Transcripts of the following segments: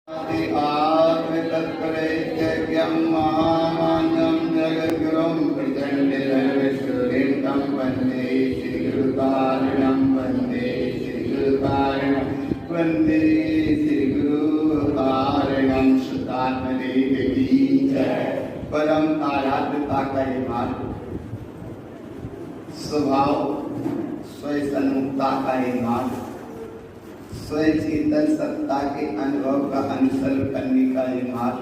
आत्मतत्परैक्यं महामान्यं जगद्गुरुं प्रचण्डधर्मसूर्यं वन्दे श्रीगुरुकारुणं वन्दे श्रीगुरुकारुणं वन्दे श्रीगुरुकारुणं सुतात्मदेव की जय। परम आराध्यता का ये मार्ग, स्वभाव स्वयं सन्मुखता का ये मार्ग, स्वयं चेतन सत्ता के अनुभव का अनुसरण करने का ये मार्ग,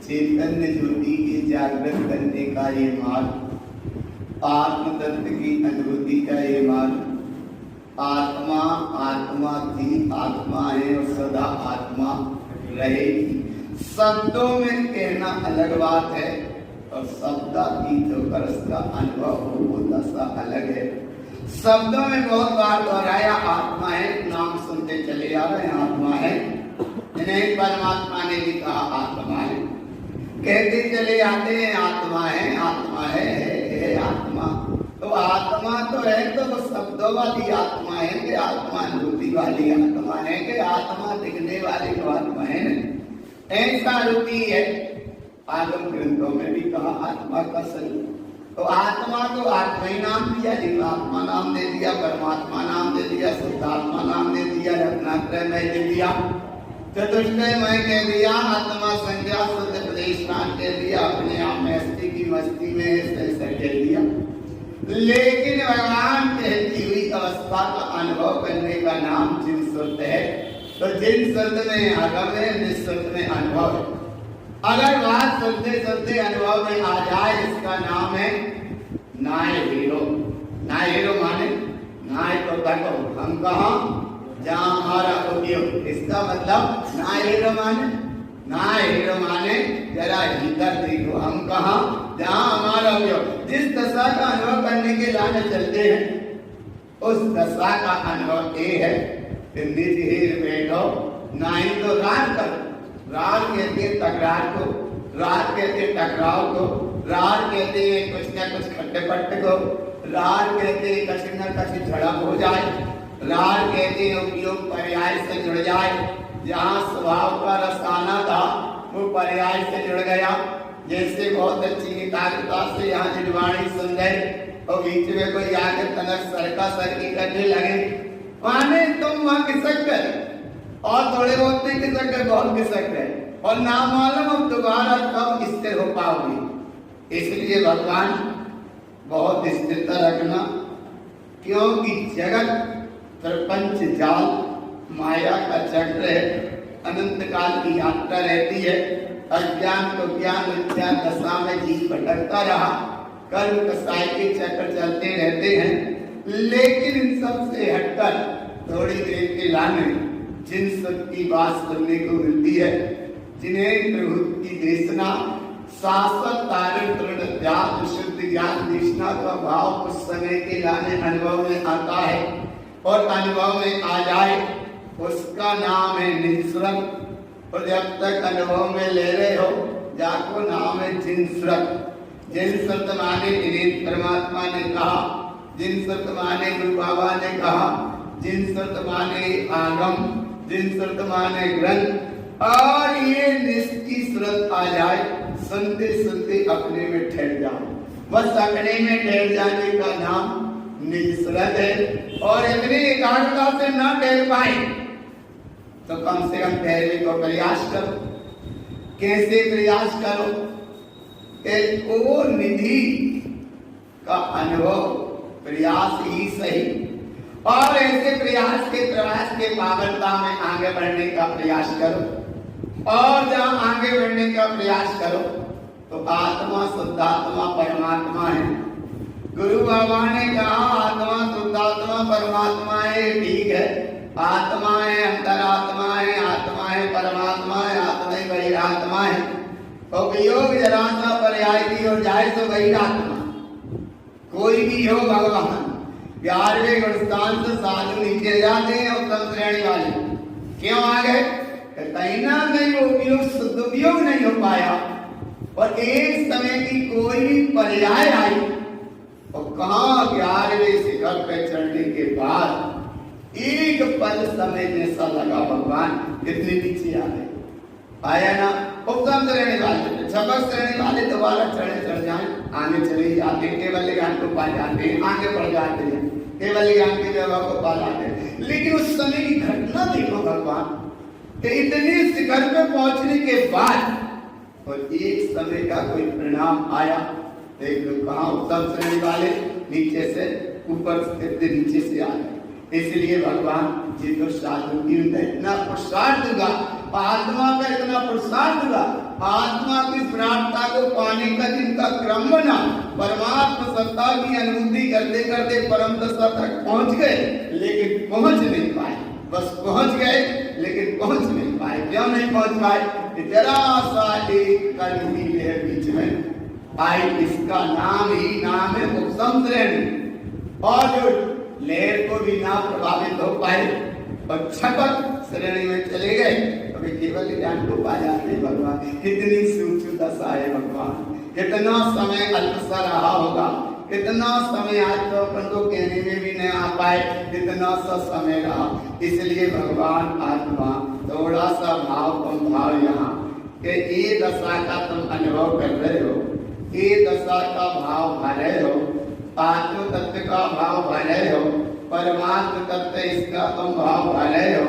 चैतन्य ज्योति के जागृत करने का ये मार्ग, आत्म तत्व की अनुभूति का ये मार्ग। आत्मा आत्मा थी, आत्मा है और सदा आत्मा रहेगी। शब्दों में कहना अलग बात है और शब्दातीत होकर उसका अनुभव वो दशा अलग है। शब्दों में बहुत बार दोहराया आत्मा है, नाम सुनते चले आ रहे हैं आत्मा है। इन्हें परमात्मा ने भी कहा आत्मा है, कहते चले आते हैं आत्मा है, आत्मा है आत्मा। तो आत्मा तो है, तो वो शब्दों वाली आत्मा है कि आत्मा अनुभूति वाली आत्मा है कि आत्मा दिखने वाली तो आत्मा है नहीं, ऐसा रूपी है। आगम ग्रंथों में भी कहा आत्मा का स्वरूप। तो आत्मा को आत्मा ही नाम दिया, जीवात्मा नाम दे दिया, परमात्मा नाम दे दिया, शुद्धात्मा नाम दे दिया, रत्नात्रयमय दे दिया, चतुष्टयमय कह दिया, आत्मा संज्ञा शुद्ध प्रदेश नाम कह दिया, अपने आप में अस्थि की मस्ती में ऐसा कह दिया। लेकिन भगवान कहती हुई अवस्था का अनुभव करने का नाम जिन शुद्ध है। तो जिन शुद्ध में आगम है, निःशुद्ध में अनुभव है। अगर बात सुनते सुनते अनुभव में आ जाए, इसका नाम है नाय हीरो। नाय हीरो माने नाय तो तको, हम कहा जहाँ हमारा उद्योग। इसका मतलब नाय हीरो माने जरा भीतर देखो, हम कहा जहाँ हमारा उद्योग। जिस दशा का अनुभव करने के लाने चलते हैं, उस दशा का अनुभव ये है कि निज हीर बैठो, नाई तो राग करो। राग कहते हैं तकरार को, राग कहते हैं टकराव को, राग कहते हैं कुछ न कुछ खट्टे-पट्टे को, राग कहते हैं कुछ न कुछ झड़प हो जाए, राग कहते हैं उपयोग पर्याय से जुड़ जाए। जहाँ स्वभाव का रसाना था वो पर्याय से जुड़ गया। जैसे बहुत अच्छी एकाग्रता से यहाँ जिनवाणी सुन गए और बीच में कोई आगे तनक सरका सरकी करने लगे, माने तुम वहाँ खिसक गए और थोड़े बहुत नहीं खिसक गए, बहुत खिसक गए और ना मालूम अब दोबारा कब स्थिर हो पाओगे। इसलिए भगवान बहुत स्थिरता रखना, क्योंकि जगत प्रपंच जाल माया का चक्र है, अनंत काल की यात्रा रहती है। अज्ञान को ज्ञान विज्ञान दशा में जीव भटकता रहा, कर्म कसाई के चक्र चलते रहते हैं। लेकिन इन सब से हटकर थोड़ी देर के लाने जिन सबकी बात सुनने को मिलती है, जिन्हें प्रभु की देशना शाश्वत तारण तृण त्याग शुद्ध ज्ञान देशना का भाव कुछ समय के लाने अनुभव में आता है और अनुभव में आ जाए, उसका नाम है निःश्रत। और जब तक अनुभव में ले रहे हो, जाको नाम है जिनश्रत। जिनश्रत माने जिन्हें परमात्मा ने कहा, जिनश्रत माने गुरु बाबा ने कहा, जिनश्रत माने आगम, जिनश्रत माने ग्रंथ। और ये निष्ठी श्रद्धा आ जाए, सुनते सुनते अपने में ठहर जाओ। बस अपने में ठहर जाने का नाम निःश्रत है। और इतनी एकाग्रता से न ठहर पाए तो कम से कम ठहरने को प्रयास करो। कैसे प्रयास करो? वो निधि का अनुभव प्रयास ही सही, और ऐसे प्रयास के पावनता में आगे बढ़ने का प्रयास करो। और जहाँ आगे बढ़ने का प्रयास करो तो आत्मा शुद्धात्मा परमात्मा है। गुरु बाबा ने कहा आत्मा शुद्धात्मा परमात्मा है, ठीक है। आत्मा है, अंतरात्मा है, आत्मा है, परमात्मा है, आत्मा ही वही आत्मा है। और वियोग जरा सा पर्याय की ओर जाए तो वही आत्मा। कोई भी हो भगवान 11वें गुणस्थान से साधु नीचे जाते हैं उत्तम श्रेणी वाले। क्यों आ गए? कहीं ना कहीं वो उपयोग शुद्ध उपयोग नहीं हो पाया और एक समय की कोई भी पर्याय आई और कहाँ 11वें शिखर पे चढ़ने के बाद एक पल समय जैसा लगा भगवान इतने पीछे आ गए। पाया ना। उपसम से रहने वाले, सबक से रहने वाले दोबारा चढ़ जाए, आगे चले जाते, केवल ज्ञान को पा जाते हैं, आगे बढ़ जाते हैं, केवल ज्ञान की व्यवहार को पा जाते हैं। लेकिन उस समय की घटना देखो भगवान कि इतने शिखर पे पहुंचने के बाद और एक समय का कोई परिणाम आया। देख लो कहाँ उत्तम श्रेणी वाले नीचे से ऊपर से नीचे से आ गए। इसलिए भगवान जी तो साधु इतना पुरुषार्थ होगा, आत्मा का इतना पुरुषार्थ होगा, आत्मा की प्रार्थना को पाने का जिनका क्रम बना, परमात्मा सत्ता की अनुभूति करते करते परम दशा तक पहुंच गए, लेकिन पहुंच नहीं पाए। बस पहुंच गए लेकिन पहुंच नहीं पाए। क्यों नहीं पहुंच पाए? जरा सा एक कड़ी है बीच में आई, इसका नाम ही नाम है उपसम श्रेणी, और जो लहर को भी ना प्रभावित हो पाए और छपक श्रेणी में चले गए, तो केवल ज्ञान को पा जाते हैं। भगवान कितनी सूक्ष्म दशा है भगवान, कितना समय अल्प सा रहा होगा, कितना समय आज तो अपन को कहने में भी नहीं आ पाए, कितना सा समय रहा। इसलिए भगवान आत्मा थोड़ा सा भाव कम भाव यहाँ कि ये दशा का तुम अनुभव कर रहे हो, ये दशा का भाव भा रहे हो, आत्म तत्व का भाव भा रहे हो, परमात्म तत्व इसका तुम भाव भा रहे हो,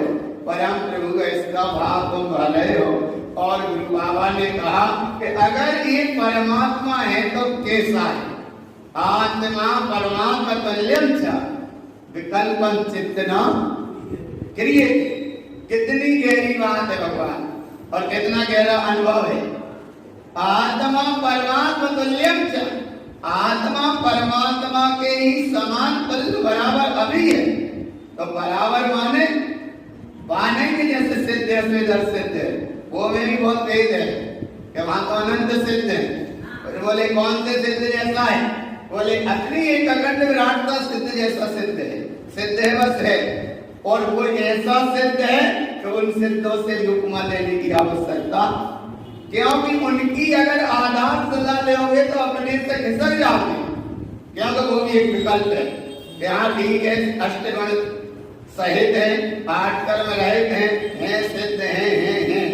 परम प्रभु का इसका भाव तुम भा रहे हो। और गुरु बाबा ने कहा कि अगर ये परमात्मा है तो कैसा है? आत्मा परमात्मा तुल्यम च विकल्पम चित्तना क्रियते। कितनी गहरी बात है भगवान, और कितना गहरा अनुभव है। आत्मा परमात्मा तुल्यम च, आत्मा परमात्मा के ही समान तुल्य बराबर अभी है। तो बराबर माने पाने के जैसे सिद्ध है, सिद्ध है, वो में भी बहुत भेद है कि वहां तो अनंत सिद्ध है। बोले कौन से सिद्ध जैसा है? बोले अग्नि एक अखंड विराटता सिद्ध जैसा सिद्ध है बस है। और वो ऐसा सिद्ध है कि उन सिद्धों से उपमा लेने की आवश्यकता, क्योंकि उनकी अगर आधार सलाह लोगे तो अपने से खिसक जाओगे, क्योंकि वो भी एक विकल्प है। यहाँ ठीक है, अष्टगुण सहित है, 8 कर्म रहित हैं, सिद्ध हैं।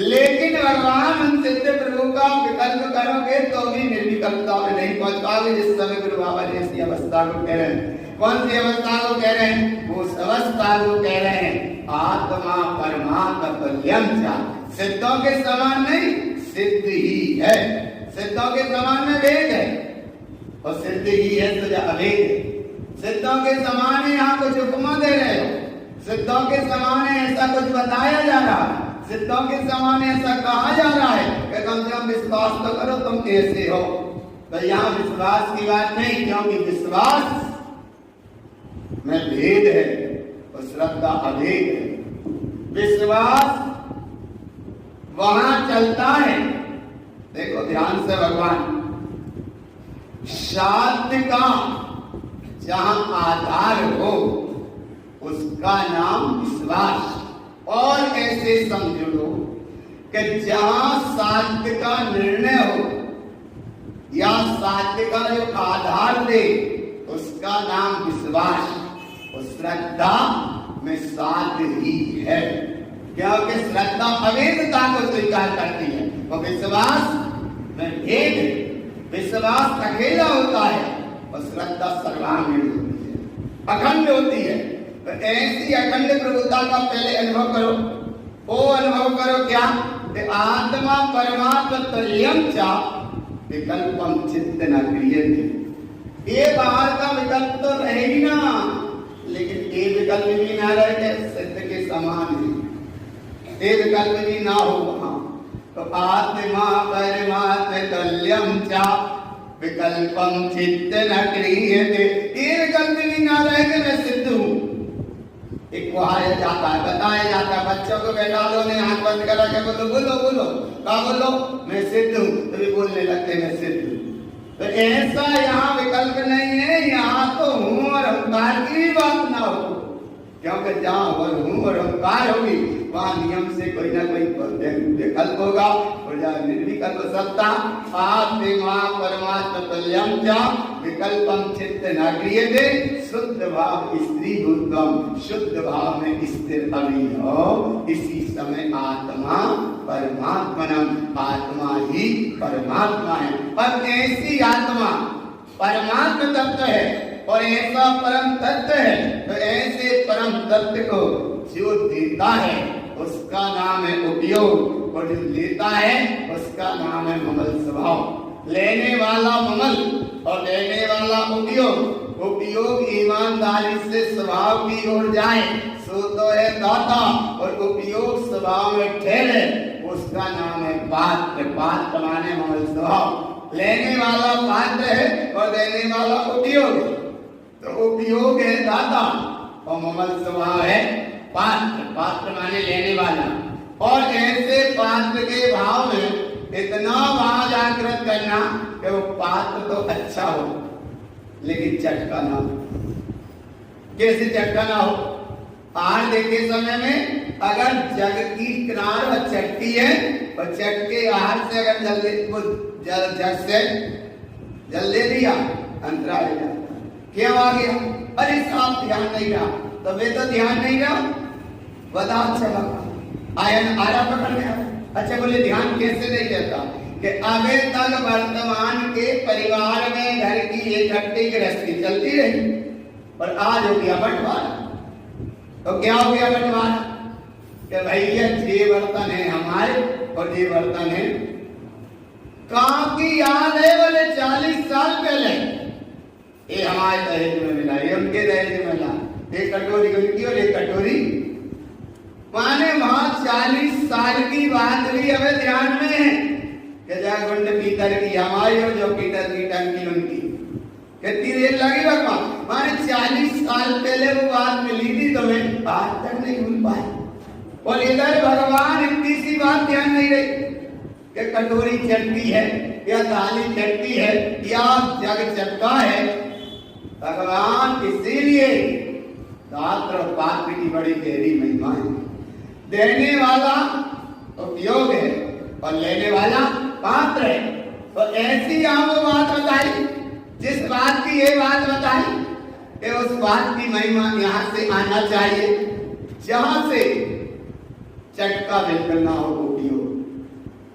लेकिन भगवान उन सिद्ध प्रभु का विकल्प करोगे तो भी निर्विकल्पता में नहीं पहुंच पाओगे। जिस समय गुरु बाबा ने इसी अवस्था को कह रहे हैं, कौन सी अवस्था को कह रहे हैं? वो अवस्था को कह रहे हैं आत्मा परमात्मा तुल्यम च। सिद्धों के समान नहीं, सिद्ध ही है। सिद्धों के समान में भेद है, और सिद्ध ही है तो अभेद है। सिद्धों के समान है, यहाँ कुछ उपमा दे रहे हो, सिद्धों के समान है ऐसा कुछ बताया जा रहा है, सिद्धों के समान ऐसा कहा जा रहा है कि कम से कम विश्वास तो करो तुम कैसे हो। तो यहाँ विश्वास की बात नहीं, क्योंकि विश्वास में भेद है और श्रद्धा अभेद है। विश्वास वहां चलता है, देखो ध्यान से भगवान, शास्त्र का जहां आधार हो उसका नाम विश्वास। और ऐसे समझो कि जहां शास्त्र का निर्णय हो या शास्त्र का जो आधार दे उसका नाम विश्वास। और श्रद्धा में साध ही है, क्योंकि श्रद्धा अवेदता को स्वीकार करती है, वो विश्वास में भेद है। विश्वास अकेला होता है और श्रद्धा सर्वांगीण होती है, अखंड होती है। तो ऐसी अखंड प्रभुता का पहले अनुभव करो। वो अनुभव करो क्या? कि आत्मा परमात्मा तुल्यम च विकल्पम चित्त न क्रियते। ये बाहर का विकल्प तो रहे ही ना, लेकिन ये विकल्प भी ना रहे सिद्ध के समान है, ये विकल्प भी ना हो वहां। तो आत्मा परमात्मा तुल्यम च विकल्पम चित्त न क्रियते। ये विकल्प भी ना रहे कि मैं सिद्ध हूं। एक कहा जाता है, बताया जाता है, बच्चों को बैठा दो, ने हाथ बंद करा के बोलो बोलो बोलो, क्या बोलो? मैं सिद्ध हूं, तभी बोलने लगते मैं सिद्ध हूं। तो ऐसा यहाँ विकल्प नहीं है, यहाँ तो हूं और अहंकार की भी बात ना हो। क्योंकि जहाँ और हूँ और अहंकार होगी वहाँ नियम से कोई ना कोई विकल्प होगा और जहाँ निर्विकल्प सत्ता आत्मे मां परमात्मा तुल्यम च विकल्पम चित्त न क्रियते शुद्ध भाव स्त्री भूतम शुद्ध भाव में स्थिर अभिनव इसी समय आत्मा परमात्मनम आत्मा ही परमात्मा है। अब ऐसी आत्मा परमात्मा तत्व है और ऐसा परम तत्व है, तो ऐसे परम तत्व को जो देता है उसका नाम है उपयोग और जो लेता है उसका नाम है ममल स्वभाव। लेने वाला ममल और लेने वाला उपयोग। उपयोग ईमानदारी से स्वभाव की ओर जाए सो तो है दाता और उपयोग स्वभाव में ठहरे उसका नाम है पात्र। पात्र माने ममल स्वभाव। लेने वाला पात्र है और देने वाला उपयोग। तो उपयोग है दाता और ममल स्वभाव है पात्र। पात्र माने लेने वाला। और ऐसे पात्र के भाव में इतना भाव जागृत करना कि वो पात्र तो अच्छा हो लेकिन चटका ना हो। कैसे चटका ना हो? आज देखे समय में अगर जग की किनार और चटकी है और चटके आहार से अगर जग से जल दे दिया अंतरा ले जाता। क्यों आ गया? अरे साहब ध्यान नहीं रहा। तो वे तो ध्यान नहीं रहा बता चला आयन आरा पकड़ गया। अच्छा बोले ध्यान कैसे नहीं रहता कि अभी तक वर्तमान के परिवार में घर की इकट्ठी गृहस्थी चलती रही और आज हो गया बंटवारा। तो क्या हो गया बंटवारा कि भैया ये बर्तन है हमारे और ये बर्तन है कहाँ की याद है? बोले 40 साल पहले ये हमारे दहेज में मिला, ये उनके दहेज में मिला। एक कटोरी उनकी और एक कटोरी माने वहां 40 साल की बात भी हमें ध्यान में है कि जागुंड पीतर की हमारी और जो पीतर की टंकी उनकी कितनी देर लगी बाबा। माने 40 साल पहले वो बात मिली थी तुम्हें आज तक नहीं भूल पाए। और इधर भगवान इतनी सी बात ध्यान नहीं रही कि कटोरी चटती है या थाली चटती है या जग चटका है। भगवान इसीलिए पात्र और पात्र की बड़ी गहरी महिमा है। देने वाला उपयोग है और लेने वाला पात्र है। तो ऐसी आपको बात बताई जिस बात की ये बात बताई कि उस बात की महिमा यहाँ से आना चाहिए जहां से चटका बिल्कुल ना हो उपयोग।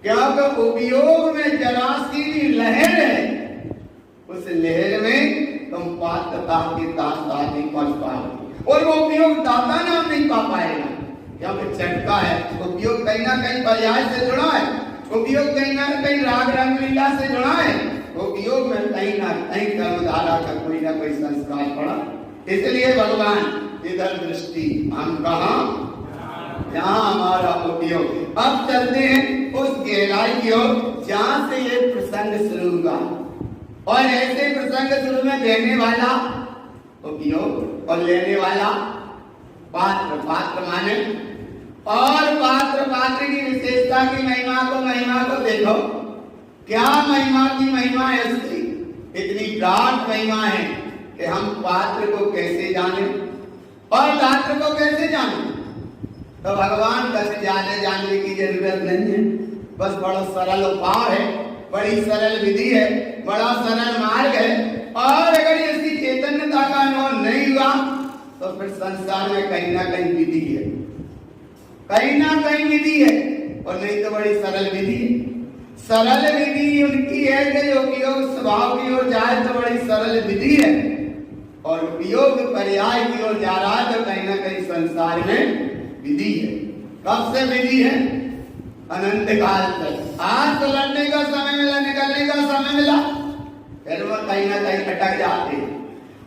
क्योंकि उपयोग में जरा सी भी लहर है उस लहर में तुम पात्रता के साथ नहीं पहुंच पाओगे और वो उपयोग दाता नाम नहीं पा पाएगा। क्योंकि चटका है उपयोग कहीं ना कहीं पर्याय से जुड़ा है, उपयोग कहीं ना कहीं राग रंग लीला से जुड़ा है, उपयोग में कहीं ना कहीं कर्मधारा का कोई ना कोई संस्कार पड़ा। इसलिए भगवान इधर दृष्टि हम कहा जहाँ हमारा उपयोग। अब चलते हैं उस गहराई की ओर जहाँ से ये प्रसंग शुरू हुआ। और ऐसे प्रसंग शुरू में देने वाला उपयोग और लेने वाला पात्र। पात्र माने और पात्र पात्र की विशेषता की महिमा को देखो। क्या महिमा की महिमा है उसकी? इतनी गाढ़ महिमा है कि हम पात्र को कैसे जाने और पात्र को कैसे जाने। तो भगवान का जानने की जरूरत नहीं है। बस बड़ा सरल उपाय है, बड़ी सरल विधि है, बड़ा सरल मार्ग है। और अगर इसकी चैतन्यता का अनुभव नहीं हुआ तो फिर संसार में कहीं ना कहीं विधि है, कहीं ना कहीं विधि है और नहीं तो बड़ी सरल विधि है। सरल विधि उनकी है कि उपयोग स्वभाव की ओर जाए तो बड़ी सरल विधि है और उपयोग पर्याय की ओर जा रहा है तो कहीं ना कहीं संसार में विधि है। कब से विधि है? अनंत काल तक। आज तो लड़ने का समय मिला, निकलने का समय मिला, फिर वो कहीं ना कहीं अटक जाते हैं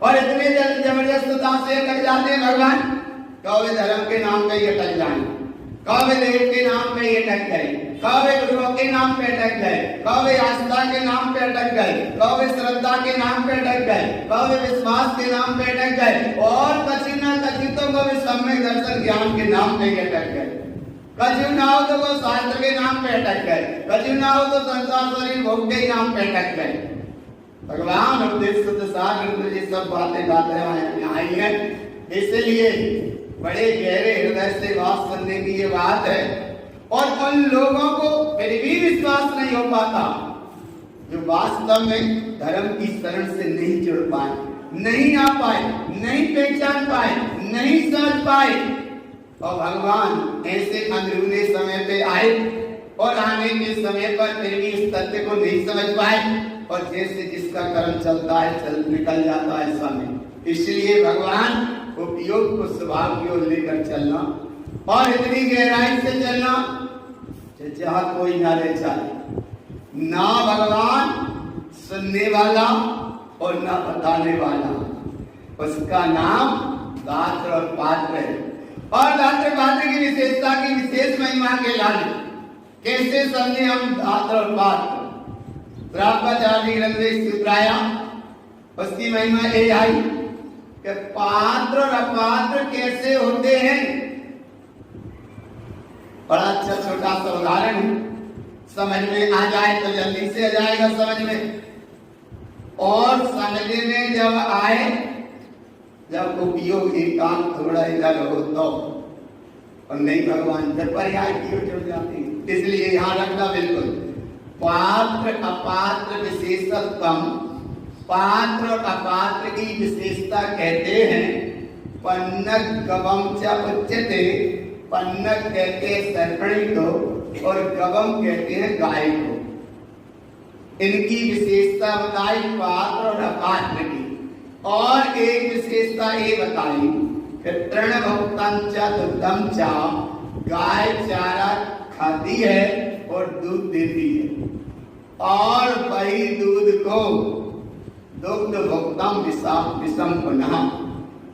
और इतने जबरदस्तता से अटक जाते हैं। भगवान कौवे धर्म के नाम पे ही अटक जाए, कौवे देव के नाम पे ही अटक गए, कौवे गुरुओं के नाम पे अटक गए, कौवे आस्था के नाम पे अटक गए, कौवे श्रद्धा के नाम पे अटक गए, कौवे विश्वास के नाम पे अटक गए और कचिना कचितों को भी सम्यक दर्शन ज्ञान के नाम पे ही अटक गए। कछु ना हो तो वो शास्त्र के नाम पे अटक गए, कछु ना हो तो संसार शरीर भोग के नाम पे अटक गए। भगवान उपदेश शुद्ध सागर ये सब बातें गाते आई है। इसलिए बड़े गहरे हृदय से बात सुनने की ये बात है। और उन लोगों को फिर भी विश्वास नहीं हो पाता जो वास्तव में धर्म की शरण से नहीं जुड़ पाए, नहीं आ पाए, नहीं पहचान पाए, नहीं समझ पाए। और भगवान ऐसे अंदरूनी समय पे आए और आने के समय पर फिर भी इस तथ्य को नहीं समझ पाए और जैसे जिसका कर्म चलता है चल निकल जाता है समय। इसलिए भगवान उपयोग को स्वभाव की ओर लेकर चलना और इतनी गहराई से चलना जहाँ कोई ना रह जाए, ना भगवान सुनने वाला और ना बताने वाला। उसका नाम दात्र और पात्र है। और दात्र पात्र की विशेषता की विशेष महिमा के लाने कैसे समझे हम दात्र और पात्र। द्राक्षाचार्य ग्रंथ में सूत्र आया, उसकी महिमा ये आई कि पात्र और अपात्र कैसे होते हैं। बड़ा अच्छा छोटा सा उदाहरण है, समझ में आ जाए तो जल्दी से आ जाएगा समझ में। और समझ में जब आए, जब उपयोग एकांत थोड़ा इधर हो तो, और नहीं भगवान फिर पर्याय की ओर जुड़ जाती है। इसलिए यहाँ रखना बिल्कुल, पात्र अपात्र विशेषत्वम, पात्र और अपात्र की विशेषता कहते हैं पन्नग गवम च उच्यते। पन्नग कहते हैं सर्पणी को और गवम कहते हैं गाय को। इनकी विशेषता बताई पात्र और अपात्र की। और एक विशेषता ये बताई कि तृणभुक्तं च दुग्धं च, गाय चारा खाती है और दूध देती है, और वही दूध को दुग्ध भुक्तम विषम पुनः,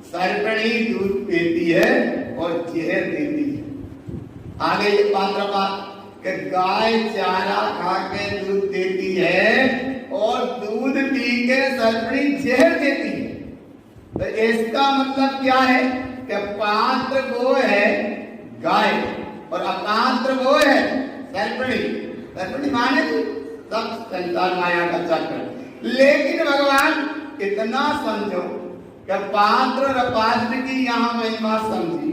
सर्पणी दूध पीती है और जहर देती है। आगे ये पात्र कि गाय चारा खा के दूध देती है और दूध पी के सर्पणी जहर देती है। तो इसका मतलब क्या है कि पात्र वो है गाय और अपात्र वो है सर्पणी। सर्पणी माने सब संसार माया का चक्र। लेकिन भगवान इतना समझो कि पात्र और अपात्र की यहाँ महिमा समझी।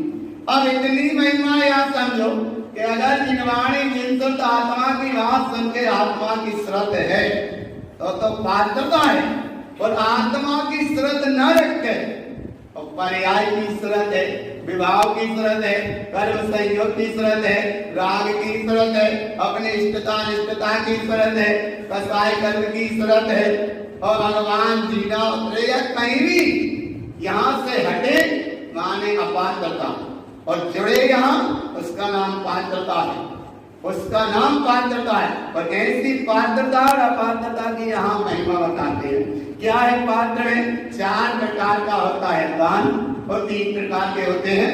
अब इतनी महिमा यहाँ समझो कि अगर जिनवाणी जिनसुत आत्मा की बात सुन के आत्मा की श्रद्धा है तो पात्रता है। और आत्मा की श्रद्धा न रख के और पर्याय की श्रद्धा है, विवाह की श्रद्धा है, कर्म संयोग की श्रद्धा है, राग की श्रद्धा है, अपने इष्टता अनिष्टता की श्रद्धा है, कसाय कर्म की श्रद्धा है, और भगवान जीना उतरे या कहीं भी यहाँ से हटे माने अपात्रता, और जुड़े यहाँ उसका नाम पात्रता है। उसका नाम पात्रता है। और ऐसी पात्रता और अपात्रता की यहाँ महिमा बताते हैं। क्या है पात्र है? 4 प्रकार का होता है दान, और 3 प्रकार के होते हैं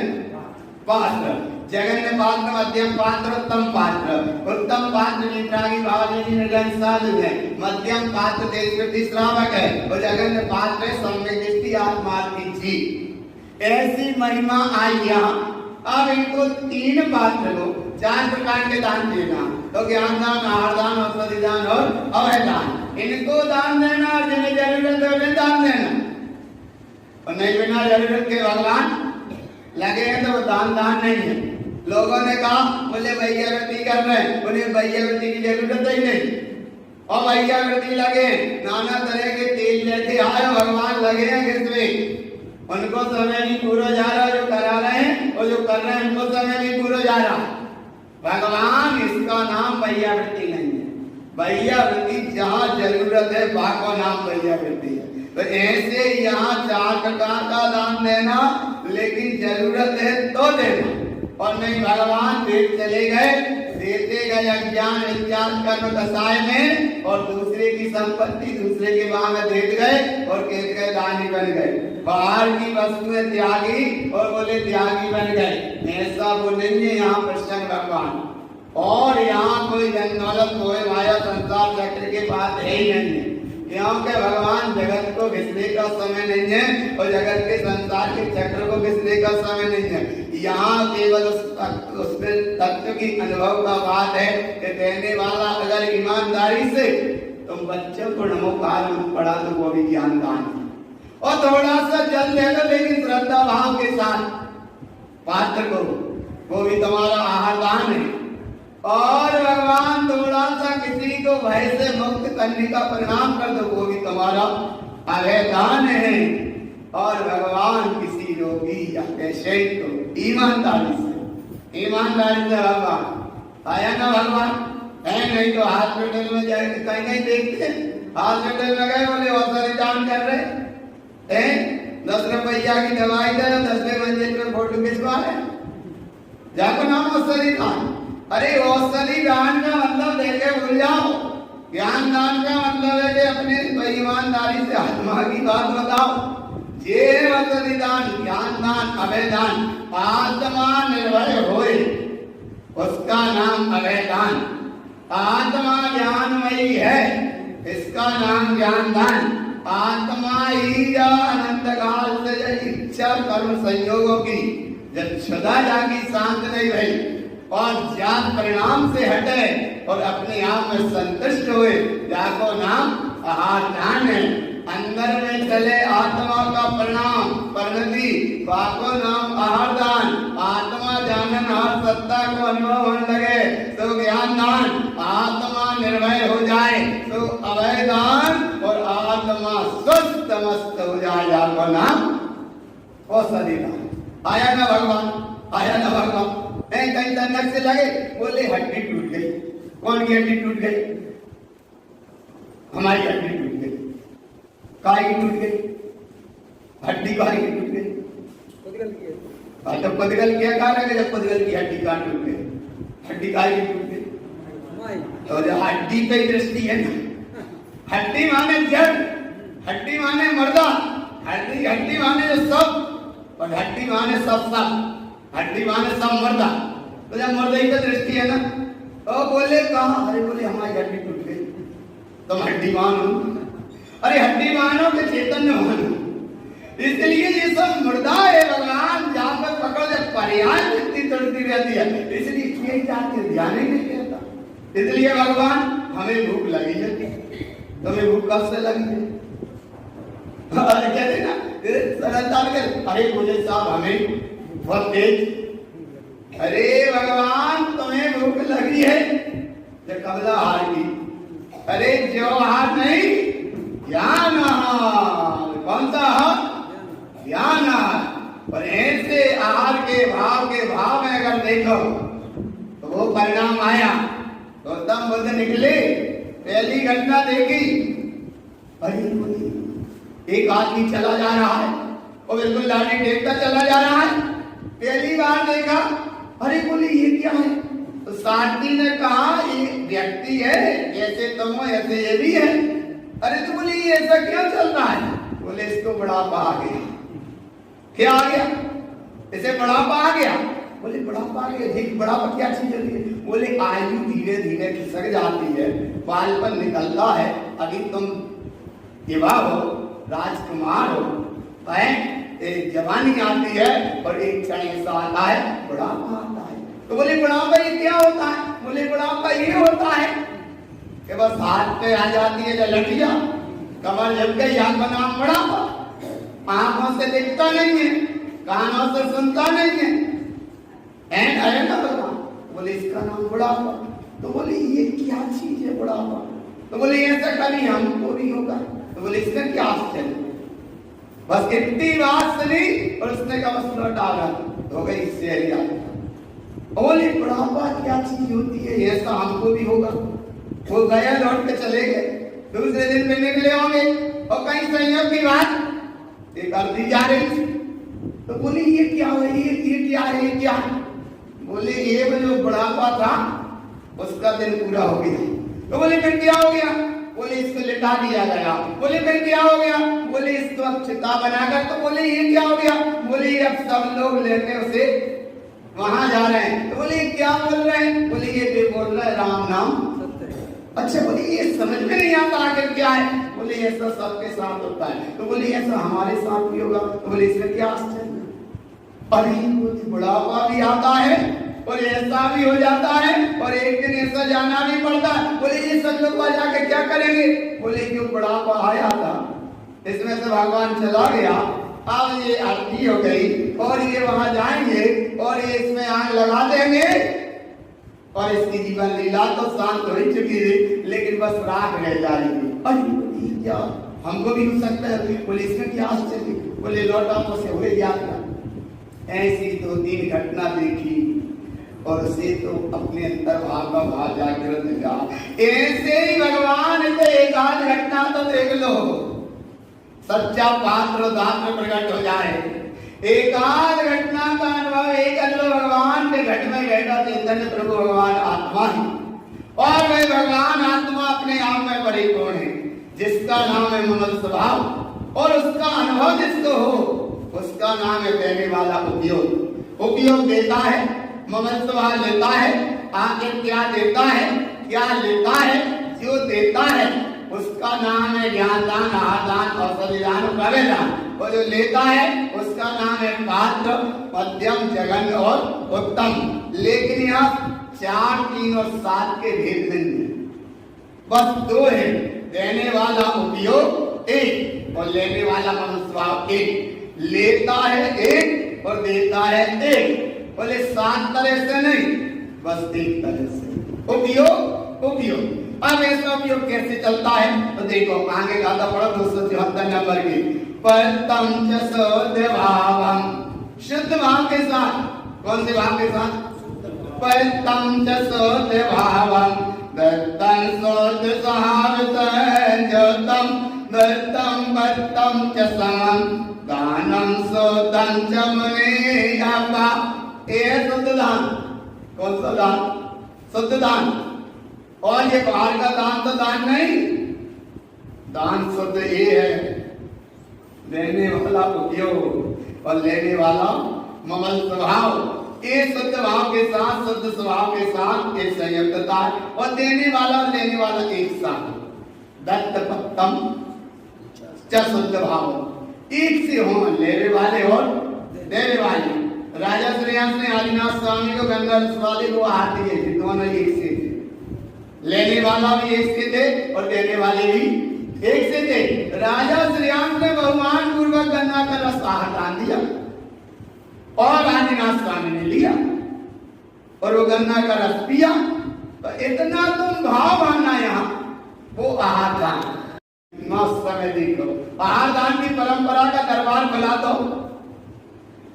पात्र। जगन्य पात्र, मध्यम पात्र, उत्तम पात्र। उत्तम पात्र निद्रागी भावनी निर्गन साधु है, मध्यम पात्र देशवृत्ति श्रावक है, और जगन्य पात्र सम्यक दृष्टि आत्मा की जी। ऐसी महिमा आई यहाँ। अब इनको 3 पात्र को 4 प्रकार के दान देना, तो ज्ञान दान, आहार दान, औषधि दान और अवय दान। इनको दान देना, जिन्हें जरूरत है उन्हें दान देना, और नहीं बिना जरूरत के भगवान लगे हैं तो वो दान नहीं है। लोगों ने कहा बोले भैयावृत्ति कर रहे हैं, उन्हें भैयावृत्ति की जरूरत ही नहीं, और भैयावृत्ति लगे नाना तरह के तेल लेके आए, भगवान लगे हैं किसमें? उनको समय नहीं पूरा जा रहा जो करा रहे हैं, और जो कर रहे हैं उनको समय नहीं पूरा जा रहा। भगवान इसका नाम भैयावृत्ति नहीं है। भैयावृत्ति जहाँ जरूरत है वहाँ का नाम भैयावृत्ति है। तो ऐसे यहाँ 4 प्रकार का दान देना, लेकिन जरूरत है तो देना, और नहीं भगवान देख चले गए, देते गए अज्ञान विज्ञान कर्म दशाएं में, और दूसरे की संपत्ति दूसरे के वहां में देते गए और कहते गए दानी बन गए। बाहर की वस्तुएं त्यागी और बोले त्यागी बन गए। ऐसा बोलेंगे यहाँ प्रसन्न भगवान। और यहाँ कोई धन दौलत मोह माया संसार चक्र के बात है ही नहीं है। यहाँ के भगवान जगत को घिसने का समय नहीं है, और जगत के संसार के चक्र को घिसने का समय नहीं है। यहाँ केवल उस तत्व की अनुभव का बात है कि देने वाला अगर ईमानदारी से तुम बच्चों को नमोकार पढ़ा तो वो भी ज्ञान दान, और थोड़ा सा जल दे दो लेकिन श्रद्धा भाव के साथ, पात्र को, वो भी तुम्हारा आहार दान है। और भगवान थोड़ा सा किसी को भय से मुक्त करने का परिणाम कर दो, वो भी तुम्हारा अभय दान है। और भगवान किसी रोगी या पेशेंट को ईमानदारी से भगवान आया ना, भगवान है नहीं तो हॉस्पिटल में जाए कहीं कहीं देखते, हॉस्पिटल में गए बोले औषधि दान कर रहे हैं, 10 रुपया की दवाई दे, 10वें मंजिल पे फोटो खिंचवा रहे, जाको नाम औषधि दान। अरे औषधि दान का मतलब देखे भूल जाओ, ज्ञान दान का मतलब है कि अपने ईमानदारी से आत्मा की बात बताओ। ये औषधि दान, ज्ञान दान, अभय दान, आत्मा निर्भय होए उसका नाम अभय दान। आत्मा ज्ञानमयी है, इसका नाम ज्ञान दान। आत्मा ही अनंत काल से इच्छा कर्म संयोगों की जब सदा जागी शांत नहीं रही और ज्ञान परिणाम से हटे और अपने आप में संतुष्ट हुए, जाको नाम आहार दान है। अंदर में चले आत्मा का परिणाम परिणति, वाको नाम आहार दान। आत्मा जानन और सत्ता को अनुभव होने लगे तो ज्ञान दान। आत्मा निर्भय हो जाए तो अभय दान, और आत्मा स्वस्थ मस्त हो जाए, जाको नाम औषधि दान। आया ना भगवान, आया ना भगवान। कहीं तनक से लगे बोले हड्डी टूट गई, कौन की हड्डी टूट गई? हमारी हड्डी टूट गई। काय की टूट गई? हड्डी काय की टूट गई? तो पदगल किया कहा लगे, जब पदगल की हड्डी कहाँ टूट गई? हड्डी काय की टूट गई? तो हड्डी पे दृष्टि है ना, हड्डी माने जड़, हड्डी माने मर्दा, हड्डी माने जो सब, और हड्डी माने सब, हड्डी माने सब मर्दा। तो जब मर्दा ही पे दृष्टि है ना, तो बोले कहा? अरे बोले हमारी हड्डी टूट गई, तुम हड्डी मानो। अरे हड्डी मानो के चैतन्य मानो, इसलिए ये सब मुर्दा है भगवान, जहां पर पकड़ जब पर्याय वृत्ति तड़ती रहती है, इसलिए किए जाते ध्यान ही नहीं रहता। इसलिए भगवान हमें भूख लगी है, तुम्हें भूख कब से लगी है? अरे कहते ना सरलता कर, अरे मुझे साहब हमें बहुत तेज। अरे भगवान तुम्हें भूख लगी है जो कमला हार की, अरे जो हार नहीं, ज्ञान आहार। कौन सा आहार? ज्ञान आहार। और ऐसे आहार के भाव में अगर देखो तो वो परिणाम आया। गौतम बुद्ध निकले, पहली घटना देखी, अरे एक आदमी चला जा रहा है, वो बिल्कुल लाठी टेकता चला जा रहा है। पहली बार देखा, अरे बोले ये क्या है? तो सारथी ने कहा ये व्यक्ति है, जैसे तुम हो ऐसे ये भी है। अरे तो बोले ये ऐसा क्यों चल रहा है? बोले इसको बुढ़ापा आ गया। क्या आ गया? इसे बुढ़ापा आ गया। बोले बुढ़ापा आ गया, ठीक, बुढ़ापा क्या चीज होती है? बोले आयु धीरे धीरे खिसक जाती है, बालपन निकलता है, अभी तुम युवा हो, राजकुमार हो, एक जवानी आती है और एक क्षण ऐसा आता है बुढ़ापा आता है। तो बोले बुढ़ापा ये क्या होता है? बोले बुढ़ापा ये होता है कि बस हाथ पे आ जाती है जो लठिया, कमर जब गई, हाथ का नाम बुढ़ापा। आंखों से दिखता नहीं है, कानों से सुनता नहीं है, एंड ना बता। बोले इसका नाम बुढ़ापा। तो बोले ये क्या चीज है बुढ़ापा? तो बोले ऐसा कभी हमको भी होगा। तो बोले इसका क्या आश्चर्य? बस इतनी बात सुनी और उसने कहा बस लौट आ गया, हो गई इससे। बोले बुढ़ापा क्या चीज होती है, ऐसा हमको भी होगा। वो गया, लौट के चले गए। दूसरे दिन में निकले होंगे और कहीं संयोग की बात एक अर्जी जा रही थी। तो बोले ये क्या है, ये क्या है, ये क्या? बोले ये जो बुढ़ापा था उसका दिन पूरा हो गया। तो बोले फिर क्या हो गया? बोले इसको लिटा दिया गया। बोले फिर क्या हो गया? बोले इसको अब चिता बनाकर। तो बोले ये क्या हो गया? बोले ये अब सब लोग लेके उसे वहां जा रहे हैं। तो बोले क्या बोल रहे हैं? बोले ये भी बोल रहा है राम नाम। अच्छा, बोले ये समझ में नहीं आता आखिर क्या है? बोले ऐसा सबके साथ होता है। तो बोले ऐसा हमारे साथ भी होगा। तो बोले इसमें क्या आश्चर्य? अरे बुढ़ापा भी आता है और ऐसा भी हो जाता है और एक दिन ऐसा जाना भी पड़ता है। बोले ये सब लोग वहां जाके क्या करेंगे? बोले क्यों बुढ़ापा आया था, इसमें से भगवान चला गया अब ये आरती हो गई और ये वहां जाएंगे और ये इसमें आग लगा देंगे और इसकी जीवन लीला तो शांत हो ही चुकी है, लेकिन बस राख रह जाएगी। अरे क्या हमको भी हो सकता है, पुलिस में क्या आश्चर्य, बोले लौटा तो से हुए यात्रा। ऐसी 2-3 घटना देखी और उसे तो अपने अंतर भाव का भाव जागृत लगा। ऐसे ही भगवान से एक आध घटना तो देख लो, सच्चा पात्र दात्र प्रकट हो जाए। एक आध घटना का अनुभव, एक अनुभव भगवान के घट में बैठा चैतन्य प्रभु भगवान आत्मा ही, और वह भगवान आत्मा अपने आप में परिपूर्ण है, जिसका नाम है ममल स्वभाव, और उसका अनुभव जिसको हो उसका नाम है देने वाला उपयोग। उपयोग देता है, ममल स्वभाव लेता है, आखिर क्या देता है, क्या लेता है, जो देता है उसका नाम है ज्ञानदान, आदान, औषधिदान, प्रवेदान, और जो लेता है उसका नाम है पात्र, मध्यम, जघन्य और उत्तम। लेकिन यहाँ 4, 3 और 7 के भेद नहीं है, बस 2 है, देने वाला उपयोग एक और लेने वाला मनुष्य एक। लेता है एक और देता है एक, बोले 7 तरह से नहीं, बस एक तरह से उपयोग। उपयोग अब ऐसा उपयोग कैसे चलता है तो देखो आगे गाता पढ़ो 274 नंबर की। परतम च शुद्ध भावम, शुद्ध भाव के साथ, कौन से भाव के साथ? परतम च शुद्ध भावम दत्तम शुद्ध सहावितं ज्योतम दत्तम परतम च समम दानम शुद्धं च मुनियापा। ये शुद्ध दान, कौन सा दान? शुद्ध दान। और ये बाहर का दान तो दान नहीं, दान शुद्ध ये है, देने वाला उपयोग और लेने वाला ममल स्वभाव। ये शुद्ध भाव के साथ, शुद्ध स्वभाव के साथ एक संयुक्तता है, और देने वाला और लेने वाला एक साथ। दत्त पत्तम च शुद्ध भाव, एक से हो लेने वाले और देने वाले। राजा श्रेयांश ने आदिनाथ स्वामी को, गंगा वाले को हाथ दिए थे, दोनों एक से थे। लेने वाला भी एक से थे और देने वाले भी एक से थे। राजा श्रेयांश ने बहुमान पूर्वक गंगा का रस दान दिया और आदिनाथ स्वामी ने लिया और वो गंगा का रस पिया। तो इतना तुम भाव मानना यहाँ, वो आहार दान। मस्त समय देखो, आहार दान की परंपरा का दरबार खुला तो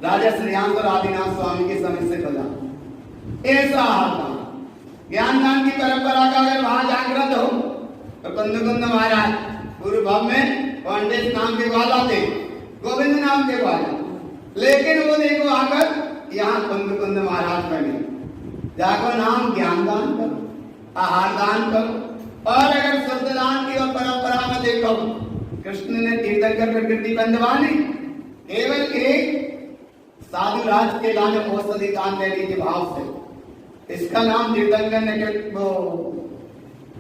राजा श्रेयांश और आदिनाथ स्वामी के समय से खुला। ऐसा आहार दान, ज्ञान दान की परंपरा का अगर वहां जागृत हो तो कुंद महाराज पूर्व भाव में पंडित नाम के ग्वाला थे, गोविंद नाम के ग्वाला, लेकिन वो देखो आकर यहाँ कुंद महाराज बने। जाको नाम ज्ञान दान करो, आहार दान करो। और अगर शुद्ध दान की और परंपरा में देखो, कृष्ण ने तीर्थंकर प्रकृति बंधवानी केवल एक साधु राज के लाने औषधि दान देने के भाव से, इसका नाम तीर्थंकर ने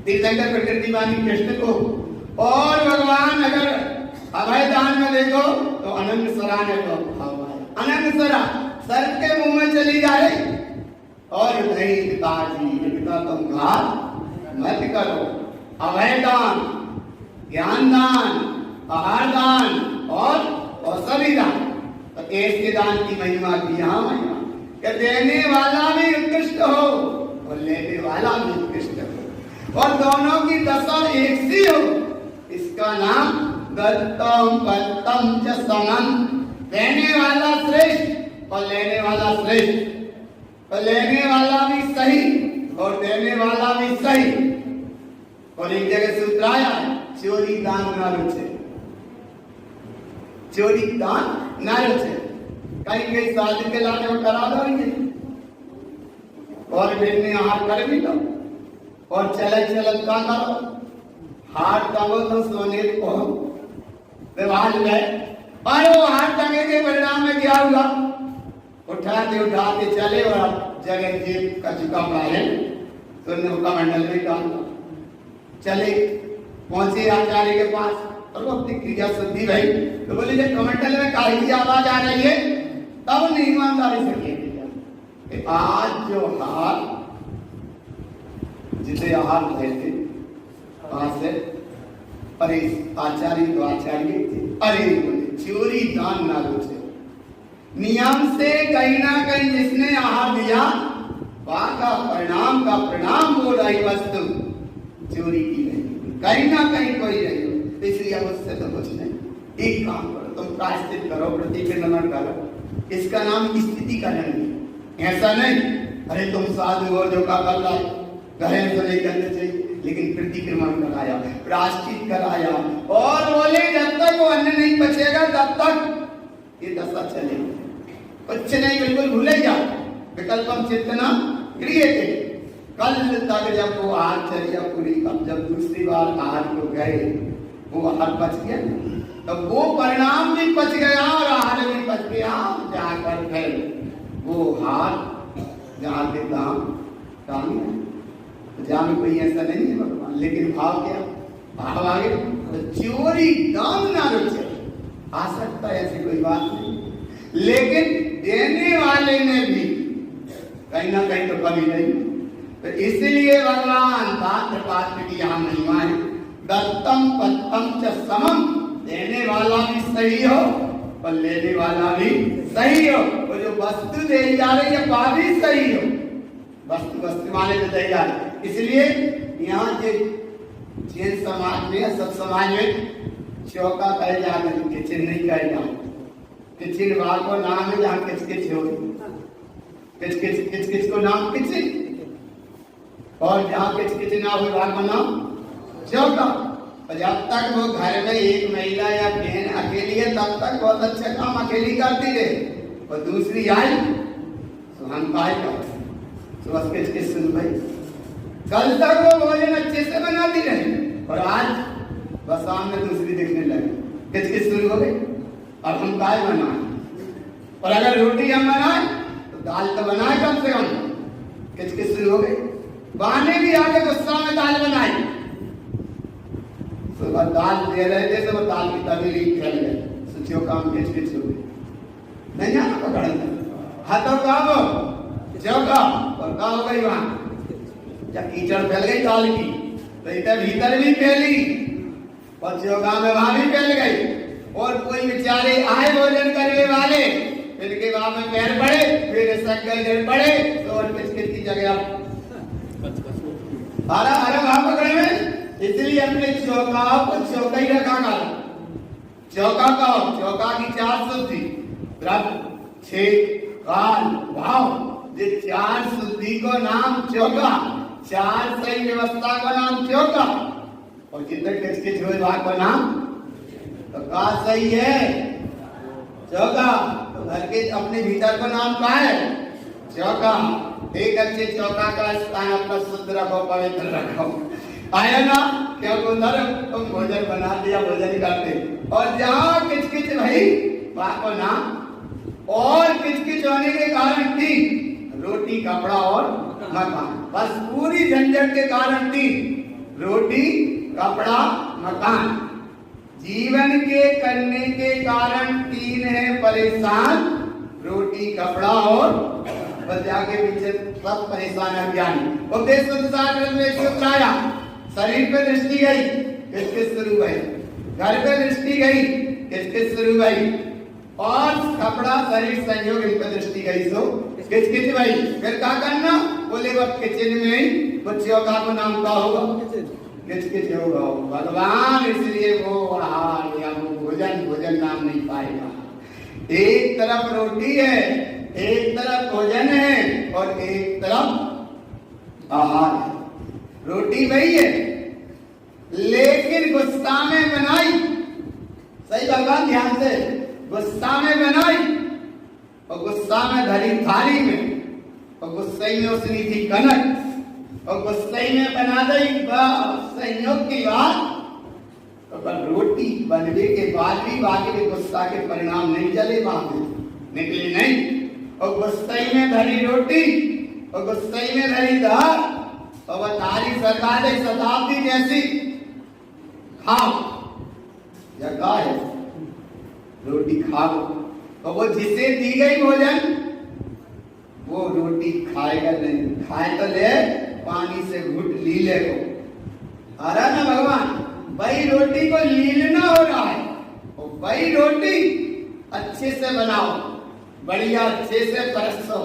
तीर्थंकर प्रकृति वाणी कृष्ण को। और भगवान अगर अभय दान में देखो तो अनंत सरा ने अनंत सरा सर के मुंह में चली जाए और नहीं पिताजी पिता तुम घात मत करो। अभय दान, ज्ञान दान, आहार दान और औषधि दान, तो ऐसे दान की महिमा की यहाँ महिमा कि देने वाला भी उत्कृष्ट हो और लेने वाला भी उत्कृष्ट हो, और दोनों की दशा एक सी हो। इसका नाम दत्तम पत्तम च समम, देने वाला श्रेष्ठ और लेने वाला श्रेष्ठ, तो लेने वाला भी सही और देने वाला भी सही। और एक जगह सूत्र आया, चोरी दान ना रुचे, चोरी दान ना रुचे। कहीं शादी के लाने को करा देंगे और फिर में हाथ कर भी लो और चलत का करो, हाथ टंगो तो सोने को विवाह गए, और वो हाथ टंगे के परिणाम में क्या हुआ? उठाते चले और जगह जेब का चुका पाए तो का मंडल में डाल चले, पहुंचे आचार्य के पास और वो अपनी क्रिया शुद्धि भाई तो बोले जब कमंडल में काहे की आवाज आ रही है तब नहीं ईमानदारी से किया। आज जो हार जिसे आहार कहते वहां से अरे आचार्य तो आचार्य थे, अरे बोले चोरी दान ना रुचे। नियम से कहीं ना कहीं जिसने आहार दिया का परिणाम का प्रणाम हो रही वस्तु चोरी की नहीं, कहीं ना कहीं कोई नहीं हो। इसलिए अब उससे तो कुछ नहीं, एक काम करो, तुम प्रायश्चित करो, प्रतिक्रमण करो, इसका नाम स्थिति का नहीं। ऐसा नहीं अरे तुम साधु हो जो का कर लाए, घरे तो नहीं करने चाहिए, लेकिन प्रतिक्रमण कराया, प्रायश्चित कराया और बोले जब तक वो अन्न नहीं बचेगा तब तक ये दशा चलेगी। कुछ नहीं, बिल्कुल भूले जाओ, विकल्पम चेतना क्रिएटे। कल तक जब वो आहारचर्या पूरी, अब जब दूसरी बार आहार को गए वो आहार बच गया, तो वो परिणाम भी बच गया और आहार भी बच गया। जाकर फिर वो हाथ जहाँ के दाम काम जहाँ में कोई ऐसा नहीं है भगवान, लेकिन भाव क्या, भाव आगे तो चोरी दाम ना रुचे। आ सकता है ऐसी कोई बात नहीं, लेकिन देने वाले ने भी कहीं ना कहीं तो कमी नहीं। तो इसलिए भगवान पात्र पात्र की यहाँ महिमा है। दत्तम पत्तम च समम, देने वाला भी सही हो और लेने वाला भी सही हो। वो जो वस्तु दे जा रही है वह भी सही हो, वस्तु वाले तो दे जा रहे। इसलिए यहाँ के जैन समाज में, सब समाज में चौका कहे जाते हैं, किचन नहीं कहे जाते। किचन वाल को नाम है जहाँ किच किच हो, किच किच किच किच को नाम किचन, और जहाँ किच किच ना हो वाल को नाम चौका। और जब तक वो घर में एक महिला या बहन अकेली है तब तक बहुत अच्छा काम अकेली करती है, और दूसरी आई तो हम पाएगा तो बस किच किच सुन भाई। कल तक वो भोजन अच्छे से बनाती रही और आज बस सामने दूसरी दिखने लगी, किच किच शुरू हो गई। अब हम दाल बनाए, और अगर रोटी हम बनाए तो दाल तो बनाए कम से कम, किच किच शुरू हो गई। बहाने भी आगे गुस्सा में दाल बनाई, सुबह दाल दे रहे थे तो वो दाल की तवी फैल गई, सोचियो काम किच किच हो गई। नहीं आना पकड़ हाथों काम चौका और का हो गई वहां, जब कीचड़ फैल गई दाल की तो इधर भीतर भी फैली और चौका में वहां भी फैल गई। और कोई बेचारे आए भोजन करने वाले, फिर के वहां में पैर पड़े, फिर शक्कर गिर पड़े तो और किसकिस की जगह हरा हरा वहां पकड़े में। इसलिए अपने चौका को चौका ही रखा गया। चौका का चौका की 4 शुद्धि, द्रव छेद काल भाव, ये 4 शुद्धि को नाम चौका, 4 सही व्यवस्था का नाम चौका, और जितने किसकिस हुए वहां का नाम तो का सही है चौका। तो घर के अपने भीतर को नाम का है चौका। एक अच्छे चौका का स्थान अपना शुद्ध रखो, पवित्र रखो, आया ना क्या गुंदर तुम भोजन बना दिया, भोजन करते, और जहाँ किचकिच भाई वहां को नाम। और किचकिच होने के कारण थी रोटी कपड़ा और मकान, बस पूरी झंझट के कारण थी रोटी कपड़ा मकान। जीवन के करने के कारण 3 है परेशान, रोटी कपड़ा और बच्चा के पीछे सब परेशान है ज्ञानी। उपदेश में आया, शरीर पे दृष्टि गई किसकिस शुरू हुई, घर पे दृष्टि गई किसकिस शुरू हुई, और कपड़ा शरीर संयोग इन पे दृष्टि गई सो किचकिच भाई। फिर क्या करना, बोले वो किचन में ही बच्चों का को नाम का होगा किचकिच होगा भगवान। इसलिए वो आहार या वो भोजन भोजन नाम नहीं पाएगा। एक तरफ रोटी है, एक तरफ भोजन है, और एक तरफ आहार है। रोटी वही है लेकिन गुस्सा में बनाई, सही भगवान ध्यान से, गुस्सा में बनाई और गुस्सा में धरी थाली में, और गुस्से में उसने थी कनक, और गुस्से में बना दी संयोग की बात। तो पर रोटी बनने के बाद भी बाकी के गुस्सा के परिणाम नहीं चले, वहां निकले नहीं। और गुस्से में धरी रोटी और गुस्से में धरी दाल, और वह थाली सरकार शताब्दी जैसी खाओ जगह है, रोटी खाओ। और वो जिसे दी गई भोजन वो रोटी खाएगा नहीं, खाए तो ले पानी से घुट लीले को। आ रहा ना भगवान, भाई रोटी को लीलना हो रहा है, और वही रोटी अच्छे से बनाओ, बढ़िया अच्छे से परसो,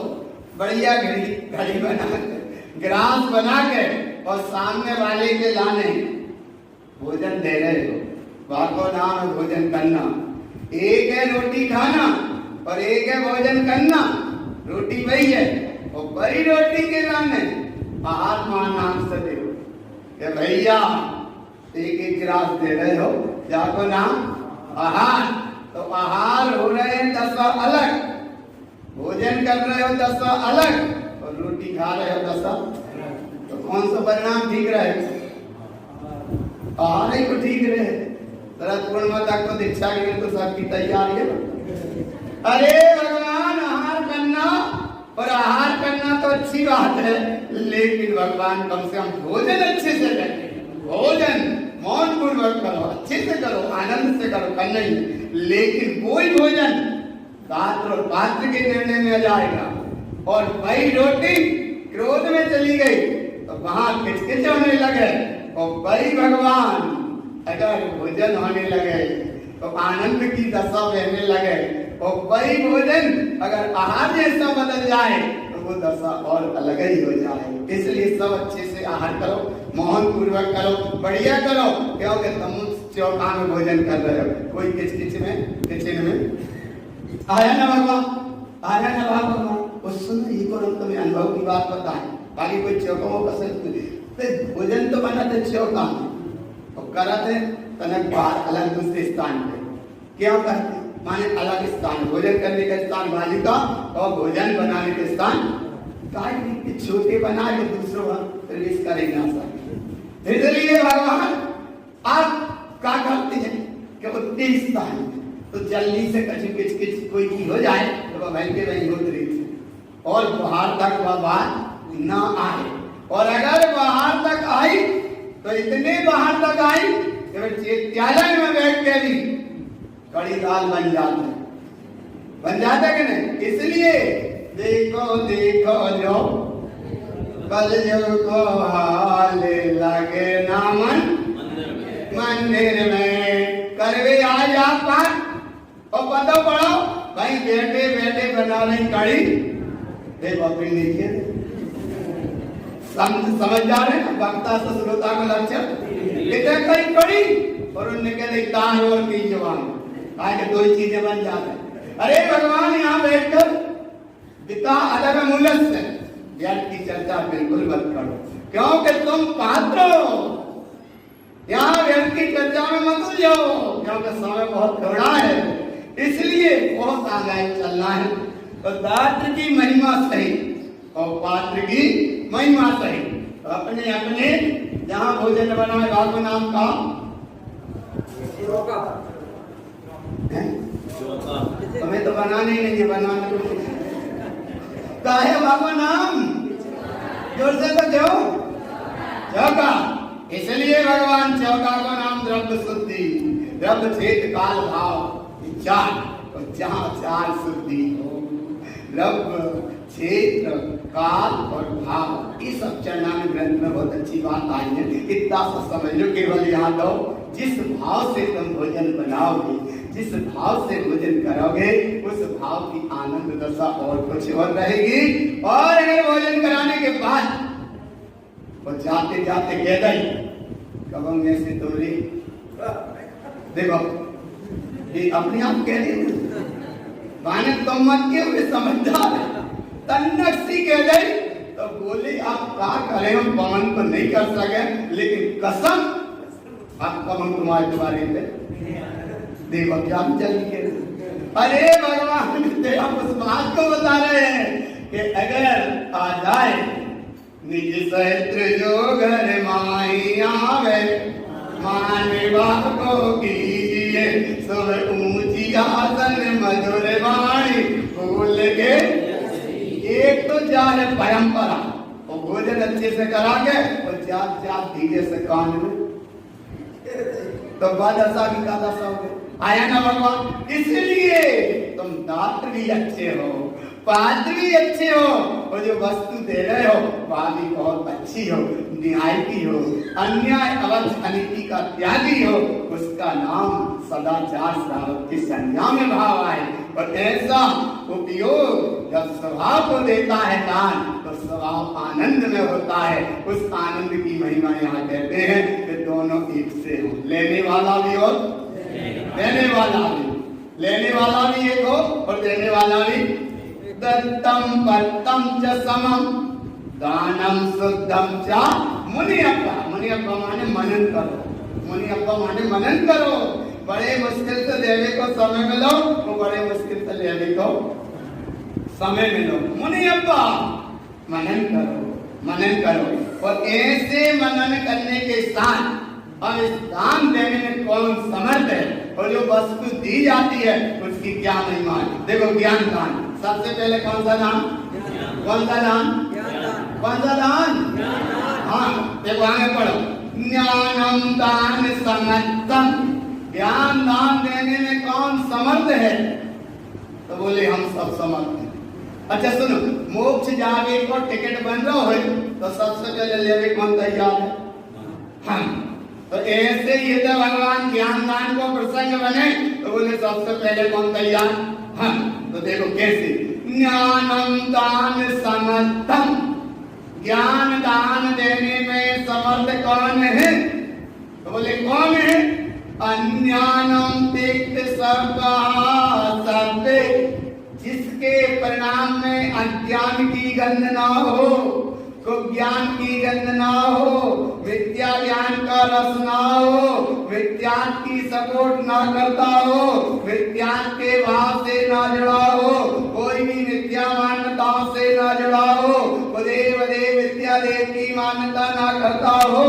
बढ़िया घड़ी बना के, गिलास बना के और सामने वाले के लाने भोजन दे रहे हो। वाको नाम है भोजन करना। एक है रोटी खाना और एक है भोजन करना। रोटी वही है और बड़ी रोटी के लाने महात्मा नाम से दे कि भैया एक एक गिलास दे रहे हो, जाको नाम आहार। तो आहार हो रहे हैं 10 अलग, भोजन कर रहे हो 10 अलग और रोटी खा रहे हो 10। तो कौन सा परिणाम ठीक रहे? आहार ही को ठीक रहे। जरा पूर्णमता को दीक्षा के लिए तो सबकी तैयारी है। अरे भगवान, आहार करना और आहार करना तो अच्छी बात है, लेकिन भगवान कम से कम भोजन अच्छे से करें। भोजन मौन पूर्वक करो, अच्छे से करो, आनंद से करो, करना ही। लेकिन कोई भोजन पात्र और पात्र के निर्णय में आ जाएगा और वही रोटी क्रोध में चली गई तो वहां किचकिच होने लगे और वही भगवान अगर भोजन होने लगे तो आनंद की दशा बहने लगे और वही भोजन अगर आहार जैसा बदल जाए तो वो दशा और अलग ही हो जाए। इसलिए सब अच्छे से आहार करो, मौन पूर्वक करो, बढ़िया करो, क्योंकि तुम चौका में भोजन कर रहे हो, कोई किचकिच में किचन में आया ना भगवान, आया ना भगवान। उस समय ये को तुम्हें अनुभव की बात बताए, बाकी कोई चौका में पसंद भोजन तो बनाते चौका में और कराते तनक बाहर अलग दूसरे स्थान पे। क्यों करते? माने अलग स्थान, भोजन करने का स्थान वाली का और भोजन बनाने के स्थान काहे छोटे बना के दूसरों प्रवेश करें ना सकते। इसलिए भगवान आप क्या करते हैं कि उतने स्थान तो जल्दी से कछु किच कोई की हो जाए तो वह वहीं के वहीं उतरे और बाहर तक वह बात ना आए, और अगर बाहर तक आई तो इतने बाहर तक आई कि चैतन्य में बैठ के भी कड़ी दाल बन जाता कि नहीं। इसलिए देखो देखो जो कल युग को हाल लगे ना मंदिर में करवे आज आप पाठ और पता पड़ो भाई बैठे बैठे बना रही कड़ी। देखो अपनी देखिए समझ जा रहे हैं वक्ता से श्रोता का लक्षण इतने कड़ी कड़ी और उनने कहते दान और की जवान आज दो ही चीजें बन जाते हैं। अरे भगवान यहाँ बैठकर पिता अलग मूलस से व्यर्थ की चर्चा बिल्कुल मत करो, क्योंकि तुम पात्र हो। यहाँ व्यर्थ की चर्चा में मत उलझो, क्योंकि समय बहुत थोड़ा है, इसलिए बहुत आगे चलना है। तो दात्र की महिमा सही और पात्र की महिमा सही, तो अपने अपने जहाँ भोजन बनाए बाबू नाम का हमें तो बनाने ही नहीं है, बनाने को काहे बाबू नाम जोर से तो चौका। इसलिए भगवान चौका का नाम द्रव्य शुद्धि, द्रव्य छेद काल भाव चार, और जहाँ चार शुद्धि हो द्रव्य क्षेत्र काल और भाव, ये सब चरणामृत ग्रंथ में बहुत अच्छी बात आई है। इतना सा समझ लो, केवल यहाँ दो जिस भाव से तुम भोजन बनाओगे, जिस भाव से भोजन करोगे, उस भाव की आनंद दशा और कुछ और रहेगी। और अगर भोजन कराने के बाद वो जाते जाते कह गई कब में से तोरी, देखो ये अपने आप कह रही माने तुम मत के हुए समझदार तन्नक्सी कह गई तो बोले आप क्या करें, हम पवन को नहीं कर सके, लेकिन कसम आपका हम तुम्हारे पे देखो क्या चल के। अरे भगवान तेरा उस बात को बता रहे हैं कि अगर आ जाए निज सहस्त्र जो घर माई आवे माने बाप को कीजिए सब ऊंची आसन मधुर वाणी बोल के। एक तो जाए परंपरा और भोजन अच्छे से करांगे और जात जात धीरे से कान में तो बादशा की का दशा हो आया ना भगवान। इसलिए तुम दात्र भी अच्छे हो, पात्र भी अच्छे हो और जो वस्तु दे रहे हो वह भी बहुत अच्छी हो। न्यायी हो, अन्याय अवध अनीति का त्यागी हो, उसका नाम सदाचार श्रावक की संज्ञा में भाव आए। और ऐसा उपयोग जब स्वभाव को देता है दान तो स्वभाव आनंद में होता है। उस आनंद की महिमा यहाँ कहते हैं कि दोनों एक से हो, लेने वाला भी हो, देने वाला भी, लेने वाला भी एक हो और देने वाला भी। दत्तम पत्तम च समम दानम शुद्धम च मुनियप्पा। मुनियप्पा माने मनन करो, मुनियप्पा माने मनन करो। बड़े मुश्किल से देवे को समय मिलो, वो बड़े मुश्किल से लेवे को समय मिलो। मुनियप्पा मनन करो, मनन करो। और ऐसे मनन करने के साथ अब इस दान देने में कौन समर्थ है और जो वस्तु दी जाती है उसकी क्या महिमा है। देखो ज्ञान दान, सबसे पहले कौन सा दान, कौन सा दान, कौन सा दान, हाँ देखो आगे पढ़ो। ज्ञानम दान समर्थम, ज्ञान दान देने में कौन समर्थ है, तो बोले हम सब समर्थ हैं। अच्छा सुनो, मोक्ष जावे को टिकट बन रहा हो तो सबसे पहले लेवे कौन तैयार है, हम। तो ऐसे ही यदि भगवान ज्ञान दान को प्रसंग बने तो बोले सबसे पहले कौन तैयार, हम। तो देखो कैसे, ज्ञानम दान समर्थम, ज्ञान दान देने में समर्थ कौन है, तो बोले कौन है, अज्ञानम तिक्त सर्वे, जिसके परिणाम में अज्ञान की गंध ना हो, को ज्ञान की गंध ना हो, विद्या ज्ञान का रस ना हो, विज्ञान की सपोर्ट ना करता हो, विज्ञान के भाव से ना जुड़ा हो, कोई भी विद्या मान्यताओं से ना जुड़ा हो, देव देव विद्या देव की मान्यता ना करता हो।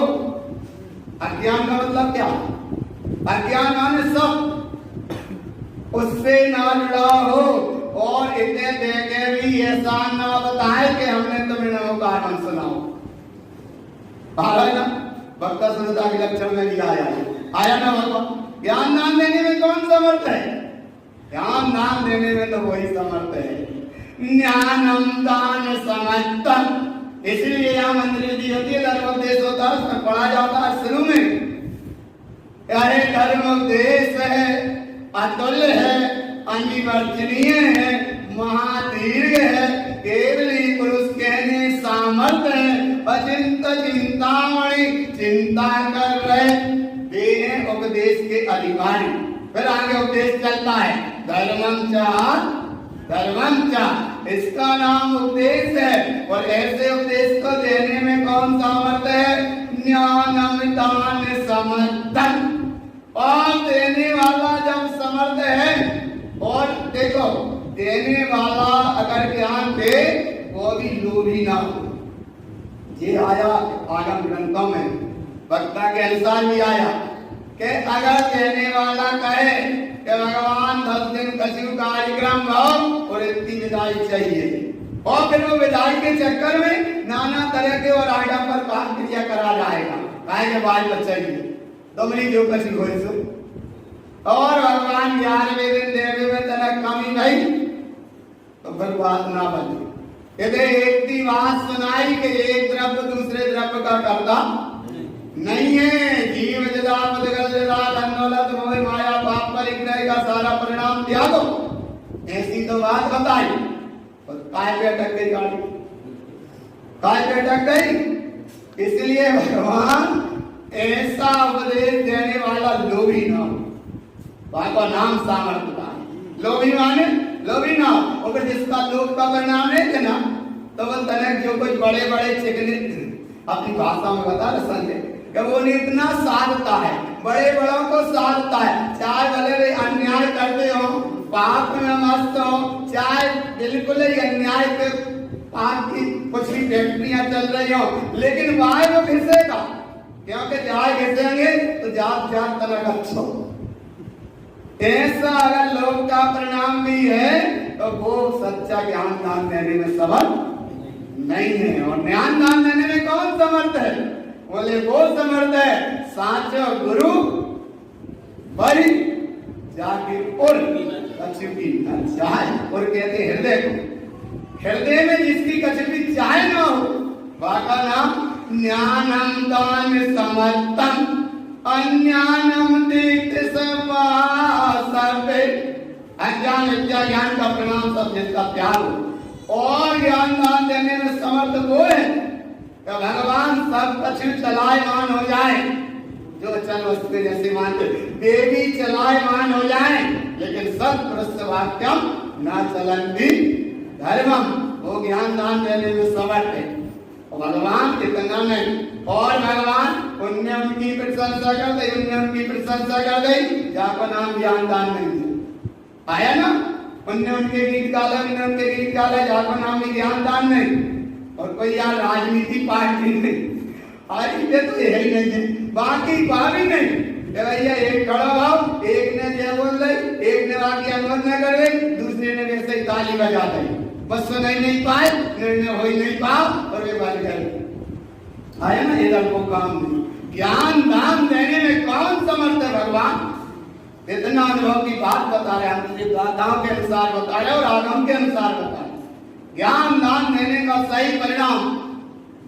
अज्ञान का मतलब क्या, अज्ञान माने सब, उससे ना जुड़ा हो और इतने देखे भी ऐसा ना बताए कि हमने तुम्हें नमोकार सुनाओ। ना भक्ता सुनता के लक्षण में भी आया ना भगवान। ज्ञान दान देने में कौन समर्थ है, ज्ञान दान देने में तो वही समर्थ है। ज्ञानम दान समर्थम, इसलिए यहाँ मंदिर दी होती है, धर्मोपदेश होता है, उसमें पढ़ा जाता है शुरू में, अरे धर्मोपदेश है, अतुल्य है, अनिवर्चनीय है, महादीर्घ है, केवली पुरुष कहने सामर्थ है, अचिंत चिंतामणि, चिंता कर रहे, वे हैं उपदेश के अधिकारी। फिर आगे उपदेश चलता है, धर्मं च, इसका नाम उपदेश है। और ऐसे उपदेश को देने में कौन सामर्थ है, ज्ञानम दान समर्थन, और देने वाला जब समर्थ है, और देखो देने वाला अगर ज्ञान दे वो भी लोभी ना हो। ये आया आगम ग्रंथों में, वक्ता के अनुसार भी आया कि अगर देने वाला कहे कि भगवान 10 दिन कछु कार्यक्रम हो और इतनी विदाई चाहिए, और फिर वो विदाई के चक्कर में नाना तरह के और आइटम पर काम क्रिया करा जाएगा, कहेंगे बाल बच्चा चाहिए तो मेरी जो कछु हो सो, और भगवान 11वें दिन देवे में तनक कमी नहीं, तो फिर बात ना बने। यदि एक दी बात सुनाई कि एक द्रव्य दूसरे द्रव्य का करता नहीं है, जीव जदा मदगल जदा धनदौलत मोह माया पाप परिग्रह का सारा परिणाम त्यागो, ऐसी तो बात बताई, और काय पे अटक गई गाड़ी, काय पे अटक गई। इसलिए भगवान ऐसा उपदेश देने वाला लोभी ना हो, बात का नाम सामर्थ्य, लोभी माने लोभी ना, और जिसका लोभ का परिणाम नहीं थे ना, तो वो तनक जो कुछ बड़े बड़े चिकने, अपनी भाषा में बता रहे संजय, कि वो इतना साधता है, बड़े बड़ों को साधता है, चाहे भले वे अन्याय करते हो, पाप में मस्त हो, चाहे बिल्कुल ही अन्याय के पाप की कुछ भी फैक्ट्रियां चल रही हो, लेकिन वाय वो घिसेगा, क्योंकि जाए घिसेंगे तो जात जात तनक अच्छा। ऐसा अगर लोभ का परिणाम भी है तो वो सच्चा ज्ञान दान देने में समर्थ नहीं है। और ज्ञान दान देने में कौन समर्थ है, बोले वो समर्थ है साचो गुरु बड़ी जाके और कछु की न चाहे, और कहते हृदय को, हृदय में जिसकी कछु भी चाहे ना हो वाका नाम ज्ञानम दान समर्थम अज्ञानम दीप्त सर्वे। अज्ञान विद्या ज्ञान का प्रणाम सब जिसका त्याग हो और ज्ञान दान देने में समर्थ वो है तो भगवान सब कछु चलायमान हो जाए। जो चल वस्तु जैसे मानते देवी चलायमान हो जाए लेकिन सब प्रस्तवाक्यम न चलन्ति धर्मम, वो ज्ञान दान देने में समर्थ है और भगवान इतना नहीं। और भगवान पुण्य उनकी प्रशंसा कर दे, पुण्य उनकी प्रशंसा कर दे जाको नाम ज्ञान दान नहीं दिया आया ना। पुण्य उनके गीत गाला, पुण्य उनके गीत गाला जाको नाम में ज्ञान दान नहीं। और कोई यार राजनीति पार्टी नहीं, अरे तो यही नहीं है, बाकी बारी नहीं भैया। एक खड़ा भाव, एक ने जय बोल रही, एक ने बाकी अनुमत न कर रही, दूसरे ने वैसे ही ताली बजा दी, बस सुनाई नहीं पाए, निर्णय हो ही नहीं पाओ और वे बात कर आया ना। इधर को काम नहीं, ज्ञान दान देने में कौन समर्थ है भगवान। इतना अनुभव की बात बता रहे हैं, हम गाथाओं के अनुसार बता रहे और आगम के अनुसार बता रहे। ज्ञान दान देने का सही परिणाम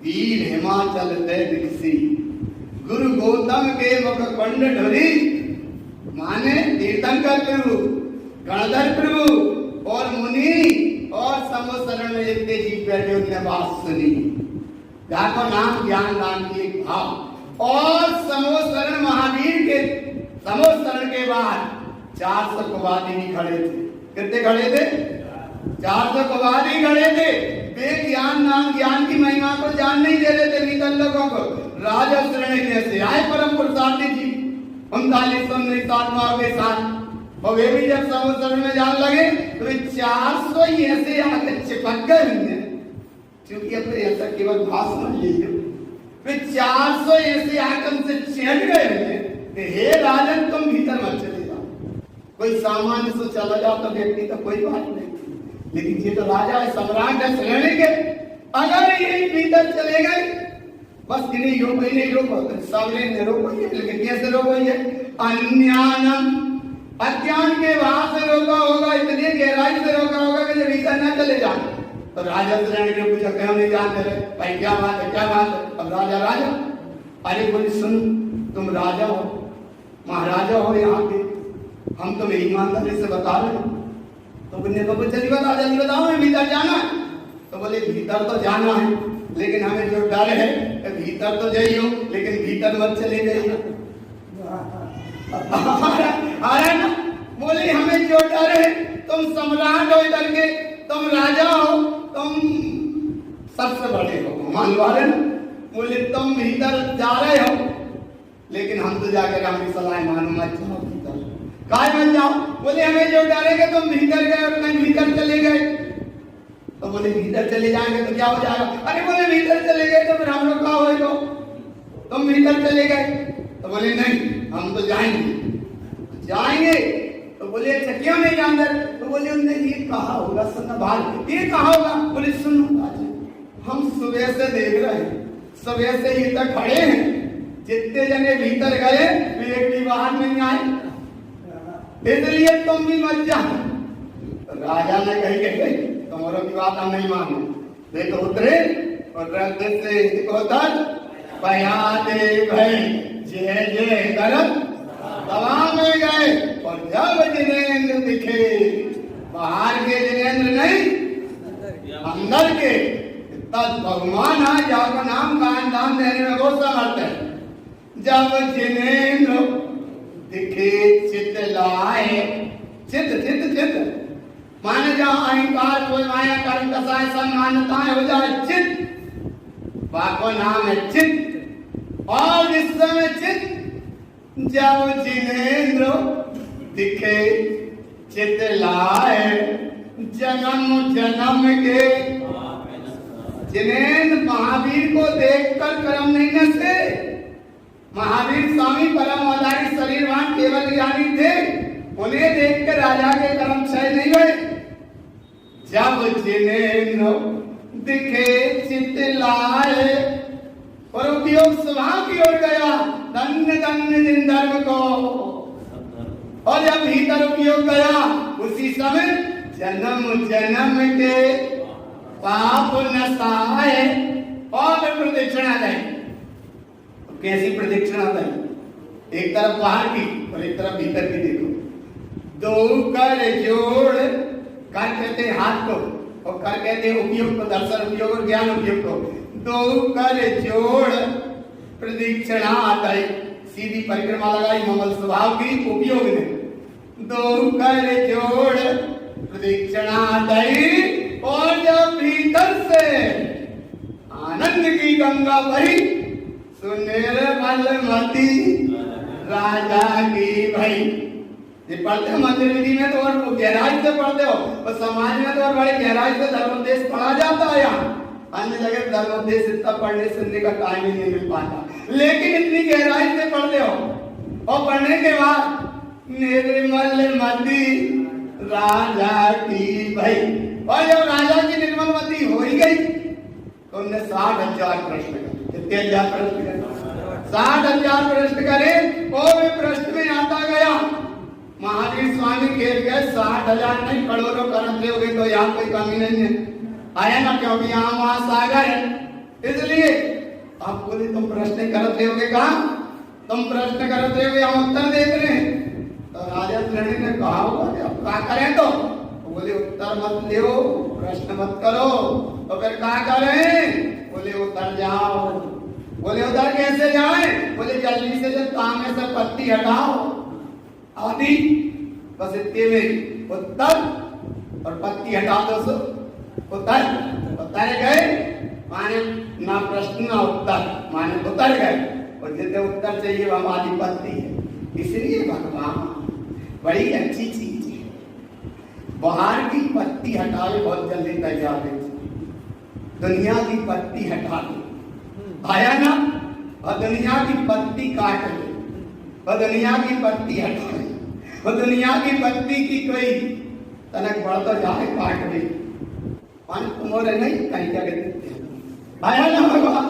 वीर हिमाचल ते दिखसी, गुरु गौतम के मुख कंड ढोरी, माने तीर्थंकर प्रभु, गणधर प्रभु और मुनि और समोसरण में जितने जीव बैठे उनने बात सुनी। जाको नाम ज्ञान दान की एक भाव। और समोसरण महावीर के समोसरण के बाद 400 कुवादी भी खड़े थे। कितने खड़े थे? 400 कुवादी खड़े थे। वे ज्ञान नाम ज्ञान की महिमा को जान नहीं दे रहे थे भीतर लोगों को। राजा शरण कैसे आए परम पुरुषार्थी जी 39 के साथ, और वे भी जब समोसरण में जान लगे तो वे 400 ऐसे आके चिपक गए उनमें, क्योंकि अपने ऐसा केवल भाव समझ लीजिए। वे 400 ऐसे आकर उनसे चिढ़ गए उनमें, हे राजन तुम भीतर मत चले जाओ। कोई सामान्य से चला जाता व्यक्ति तो कोई बात नहीं, लेकिन ये तो राजा है, सम्राट है, श्रेणी के, अगर ये भीतर चले गए बस इन्हें रोको, इन्हें रोको, सामने ने रोको, लेकिन कैसे रोको? ये अज्ञानम, अज्ञान के वहां से रोका होगा, इतनी गहराई से रोका होगा कि जब भीतर न चले जाए। तो राजा श्रेणी ने पूछा क्यों नहीं जानते रहे भाई, क्या बात है, क्या बात है? अब राजा अरे बोले सुन, तुम राजा हो, महाराजा हो यहाँ के, हम तुम्हें ईमानदारी से बता रहे हैं। तो बोले जल्दी बता, जल्दी बताओ, हमें भीतर जाना है। तो बोले भीतर तो जाना है, लेकिन हमें जो डर है भीतर तो जाइयो लेकिन भीतर मत चले जाइए। अरे ना, बोले हमें जो डर है, तुम सम्राट हो इधर के, तुम राजा हो, तुम सबसे बड़े हो, मान लो। अरे बोले तुम भीतर जा रहे हो, लेकिन हम तो जाकर हमें सलाह मानो मत जाओ भीतर, काय मत जाओ। बोले हमें जो डरेगा तुम भीतर गए और नहीं भीतर चले गए। तो बोले भीतर चले जाएंगे तो क्या हो जाएगा? अरे बोले भीतर चले गए तो फिर हम लोग क्या होएगा? तुम भीतर चले गए। तो बोले नहीं, हम तो जाएंगे। तो बोले अच्छा क्यों नहीं जानते? तो बोले उनने ये कहा होगा, सुनना भाई, ये कहा होगा। बोले सुनो, हम सुबह से देख रहे हैं, सुबह से ये तक खड़े हैं, जितने जने भीतर गए वे एक भी बाहर नहीं आए, इसलिए तुम भी मत जाओ। तो राजा ने कही तुम्हारों की बात हम नहीं मानो। देखो उतरे और रक्त से उतर पयाते भय जय जय करत सभा में गए। और जब जिनेंद्र दिखे, बाहर के जिनेंद्र नहीं अंदर के, तब भगवान है जाकर नाम का दान देने में वो समर्थ है। जब जिनेंद्र दिखे चित लाए, चित माने जहाँ अहंकार कोई माया कर्म कसाय सब मान्यताएं हो जाए, चित बाको नाम है चित। और इस समय चित जब जिनेंद्र दिखे चित लाए, जन्म जन्म के। जिनेंद्र महावीर को देखकर कर्म नहीं नसे। महावीर स्वामी परम अवतारी शरीरवान केवल ज्ञानी थे, उन्हें देखकर राजा के कर्म क्षय नहीं हुए। जब जिनेंद्र दिखे चित लाए और उपयोग स्वभाव की ओर गया, धन्य धन्य जिन धर्म को। और जब भीतर उपयोग गया, उसी समय जन्म जन्म के पाप नसाए। और फिर प्रदक्षिणा दें। कैसी प्रदक्षिणा दें? एक तरफ बाहर की और एक तरफ भीतर की। देखो, दो कर जोड़, कर कहते हैं हाथ को और कर कहते हैं उपयोग को, दर्शन उपयोग और ज्ञान उपयोग को। दो कर जोड़ प्रदक्षिणा आताई, सीधी परिक्रमा लगाई मंगल स्वभाव की उपयोग ने। दो कर जोड़ प्रदक्षिणा आताई और जब भीतर से आनंद की गंगा बही, सुनिर्मल मती राजा की भई। ये पढ़ते हो मंदिर विधि में तो और गहराई से पढ़ते हो, और समाज में तो और बड़ी गहराई से धर्मोपदेश पढ़ा जाता है। यहाँ अन्य जगह धर्मोपदेश इतना पढ़ने सुनने का टाइम ही नहीं मिल पाता, लेकिन इतनी गहराई से पढ़ते हो। और पढ़ने के बाद निर्मल मती राजा की भई, और जब राजा की निर्मल मती हो ही गई तो उन्हें 60,000 प्रश्न करे। कितने हजार प्रश्न करे? 60,000 प्रश्न करे। और वे प्रश्न में आता गया, महावीर स्वामी खेल गए 60,000 नहीं, करोड़ों करते हो गए तो यहाँ कोई कमी नहीं है। आया ना, क्योंकि यहाँ वहां सागर है, इसलिए आप बोले तुम प्रश्न करते हो कहा, तुम प्रश्न करते हो, हम उत्तर देते हैं। तो राजा श्रेणी ने कहा होगा क्या करें? तो बोले उत्तर मत लो, प्रश्न मत करो। तो फिर क्या करें? बोले उतर जाओ। बोले उधर कैसे जाए? बोले जल्दी से जब काम में से पत्ती हटाओ आदि, बस इतने में उत्तर और पत्ती हटा दो सो उतर। उतर गए माने ना प्रश्न ना उत्तर, माने उतर गए। और जितने उत्तर चाहिए वह हमारी पत्ती है। इसलिए भगवान बड़ी अच्छी चीज है, बाहर की पत्ती हटावे बहुत जल्दी तैयार है, दुनिया की पत्ती हटा दे। आया ना, और दुनिया की पत्ती काट ले, और दुनिया की पत्ती हटा ले, और दुनिया की पत्ती की कोई तनक बढ़ता जाए काट ले, मोरे नहीं कहीं क्या कहते। आया ना भगवान,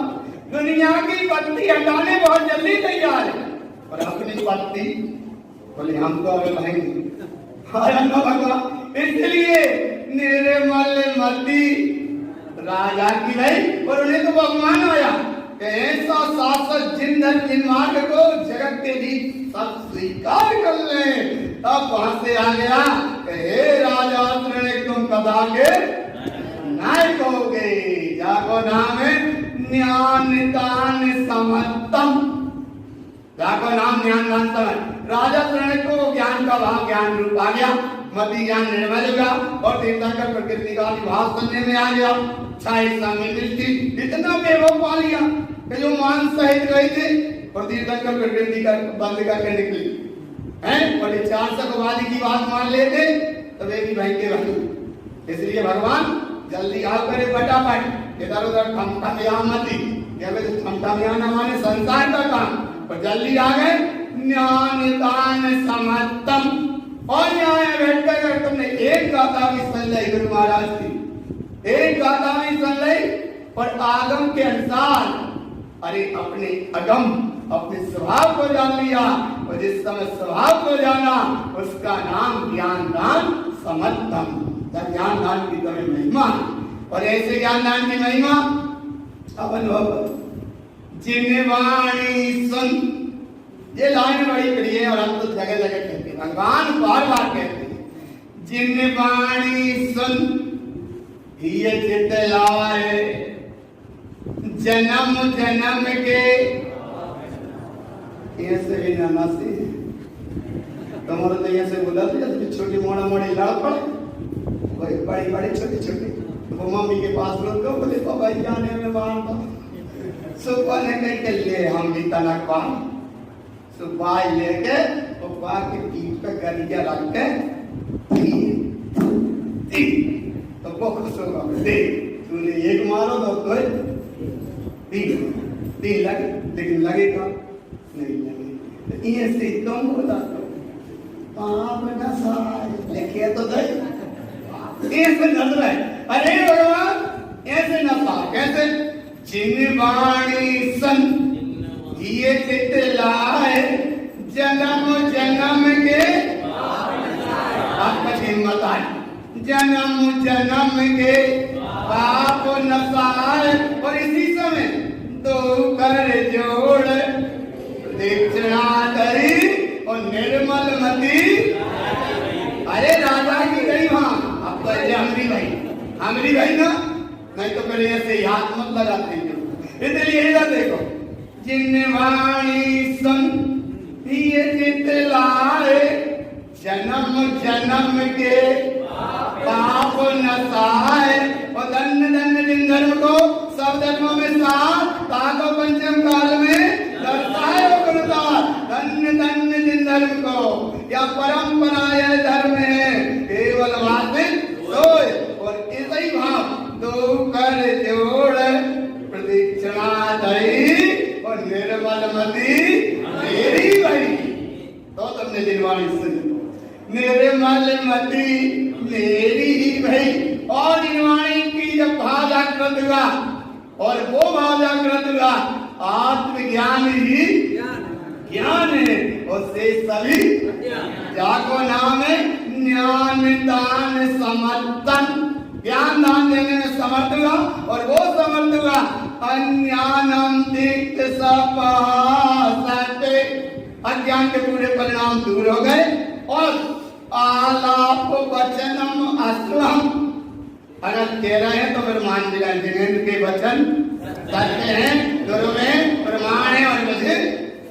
दुनिया की पत्ती हटाने बहुत जल्दी तैयार है, और अपनी पत्ती बोले हम तो अभी रहेंगे। आया ना भगवान, इसलिए निर्मल मती राजा की भाई। और उन्हें तो भगवान आया ऐसा शासक जिन धन जिन मार्ग को जगत के बीच सब स्वीकार कर ले। तब वहां से आ गया, हे राजा तुम कदा के नायक हो गए, जाको नाम है ज्ञान दान समत्तम, जाको नाम ज्ञान दान समत्तम। राजा को ज्ञान का भाव ज्ञान रूप आ गया, मति ज्ञान निर्मल हुआ, और तीर्थंकर प्रकृति का विभाग सुनने में आ गया। दृष्टि इतना वैभव पा लिया कि जो मान सहित गए थे और तीर्थंकर प्रकृति का बंद करके निकले हैं, और 400 की बात मान लेते तो वे भी भाई के भाई। इसलिए भगवान जल्दी आओ करे फटाफट, इधर उधर ठमठमिया मत, ठमठमिया न माने संसार का काम, और जल्दी आ गए। ज्ञान दान समत्तम, और यहाँ बैठ कर तुमने एक गाथा भी सुन ली गुरु महाराज की, एक गाथा भी सुन ली, और आगम के अनुसार अरे अपने अगम अपने स्वभाव को जान लिया, और जिस समय स्वभाव को जाना उसका नाम ज्ञान दान समत्तम। ज्ञान दान की तुम्हें महिमा, और ऐसे ज्ञान दान की महिमा अब अनुभव। जिन वाणी सुन, ये लाइन बड़ी प्रिय है और हम तो जगह जगह कहते हैं, भगवान बार बार कहते हैं, जिन वाणी सुन ये चित लाए, जन्म जन्म के ऐसे भी नमासी तुम्हारा तो ऐसे बोला था छोटी मोड़ा मोड़ी लड़ पड़े, वही बड़ी बड़ी छोटी छोटी। तो मम्मी के पास लोग को बोले पापा जाने में मारता, सुबह ने कह के ले हम भी तनक पान, सुबह लेके पापा के पीठ पे गरिया रख के तो वो खुश होगा, देख तूने एक मारो तो कोई तीन लगे, लेकिन लगेगा नहीं लगेगा। ये से तुम बोला तो पाप न साय लिखे तो दे ऐसे नजर है। अरे भगवान ऐसे न सा कैसे? जिन वाणी सन ये चित लाए, जन्म जन्म के आपका हिम्मत आए, जन्म जन्म के पाप नसाए। और इसी समय दो कर जोड़ दीक्षिणा धरी और निर्मल मती। अरे राजा की गई वहां। अब तो ये हमरी भाई ना, नहीं तो फिर ऐसे याद मत लगाते हैं। इसलिए इधर देखो, जिन वाणी सुन ये चित लाए, जन्म जन्म के पाप नसाए। और धन्य धन्य जिन धर्म को सब धर्मों में साथ ताको पंचम काल में दर्शाए करता। धन्य धन्य जिन धर्म को, या परंपरा यह धर्म है केवल वास्तविक सोए। और इसी भाव दो कर जोड़ प्रदीक्षिणा दई और निर्मल मती मेरी भाई। तो तुमने दिलवाणी सुनी, निर्मल मती मेरी ही भाई। और दिलवाणी की जब भाव जागृत हुआ, और वो भाव जागृत हुआ, आत्मज्ञान ही ज्ञान है। और से सभी जाको नाम है ज्ञान दान समर्थन। ज्ञान दान देने में समर्थ हुआ, और वो समर्थ हुआ अज्ञानम दीक्त सपहासते। अज्ञान के पूरे परिणाम दूर हो गए। और आलाप वचनम अश्वम। अगर कह रहे हैं तो फिर मान लिया, जिनेंद्र के वचन सत्य हैं, दोनों में प्रमाण है और मुझे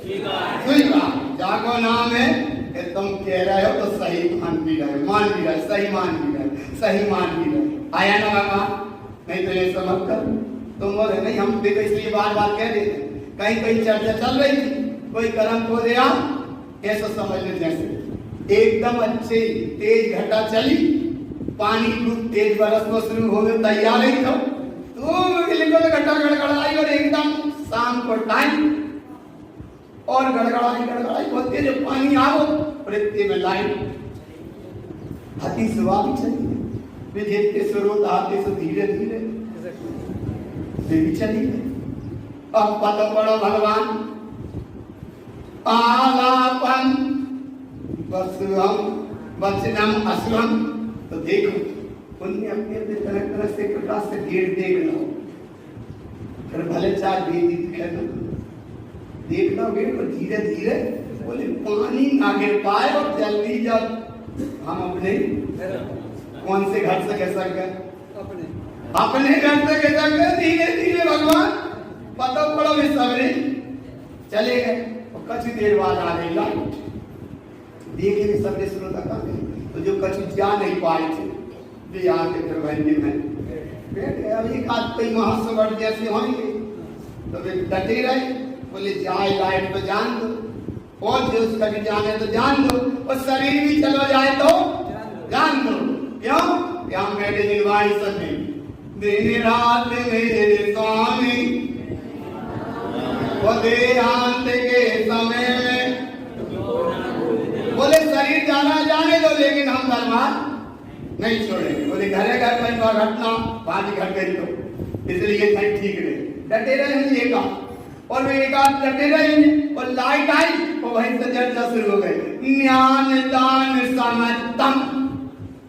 स्वीकार। जाको नाम है कि तुम कह रहे हो तो सही मान भी रहे, मान भी रहे, सही मान भी रहे, सही मान भी रहे। आया ना बाबा? नहीं तो ये समझ कर तुम बोले नहीं, हम देखो इसलिए बार बार कह देते। कहीं कहीं चर्चा चल रही थी, कोई कर्म खो दिया, ऐसा समझ लो जैसे एकदम अच्छे तेज घटा चली, पानी खूब तेज बरसना शुरू हो गया, तैयार ही था तो घटा गड़गड़ाई। और एकदम शाम को टाइम और गड़गड़ाई होती है, जब पानी आओ और इतने में लाइन हाथी सुबह भी चली, जितने स्रोत आते से धीरे धीरे भी चली। अब पता पड़ो भगवान आलापन वचनम अश्वम। तो देखो उनने अपने अपने तरह से प्रकाश से गेट देख लो, फिर भले चार बेदी दिखे तो देख लो गेट को धीरे धीरे। बोले पानी ना गिर पाए और जल्दी जब हम अपने कौन से घर से कह सकते, अपने घर से कह सकते, धीरे धीरे भगवान पता पड़ो में सवेरे चले गए। और कुछ देर बाद आ गई लाइट, देखे सबने शुरू तक आ गए। तो जो कुछ जा नहीं पाए थे वे आके फिर वही में बैठे। अब एक आध कई महासवर जैसे होंगे तो वे डटे रहे। बोले जाए लाइट तो जान दो, और जो उसका भी जाने तो जान दो, और शरीर भी चलो जाए तो जान दो। क्यों? क्या मेरे निर्वाणी सके दिन रात मेरे स्वामी, वो देहांत के समय में। बोले शरीर जाना जाने दो, लेकिन हम दरबार नहीं छोड़ेंगे। बोले घरे घर कई बार घटना पानी घट गई तो इसलिए ठीक रहे, डटे रहे ये काम। और वे एक आध डटे रहेंगे, और लाइट आई तो वहीं से चर्चा शुरू हो गई ज्ञान दान समर्थम।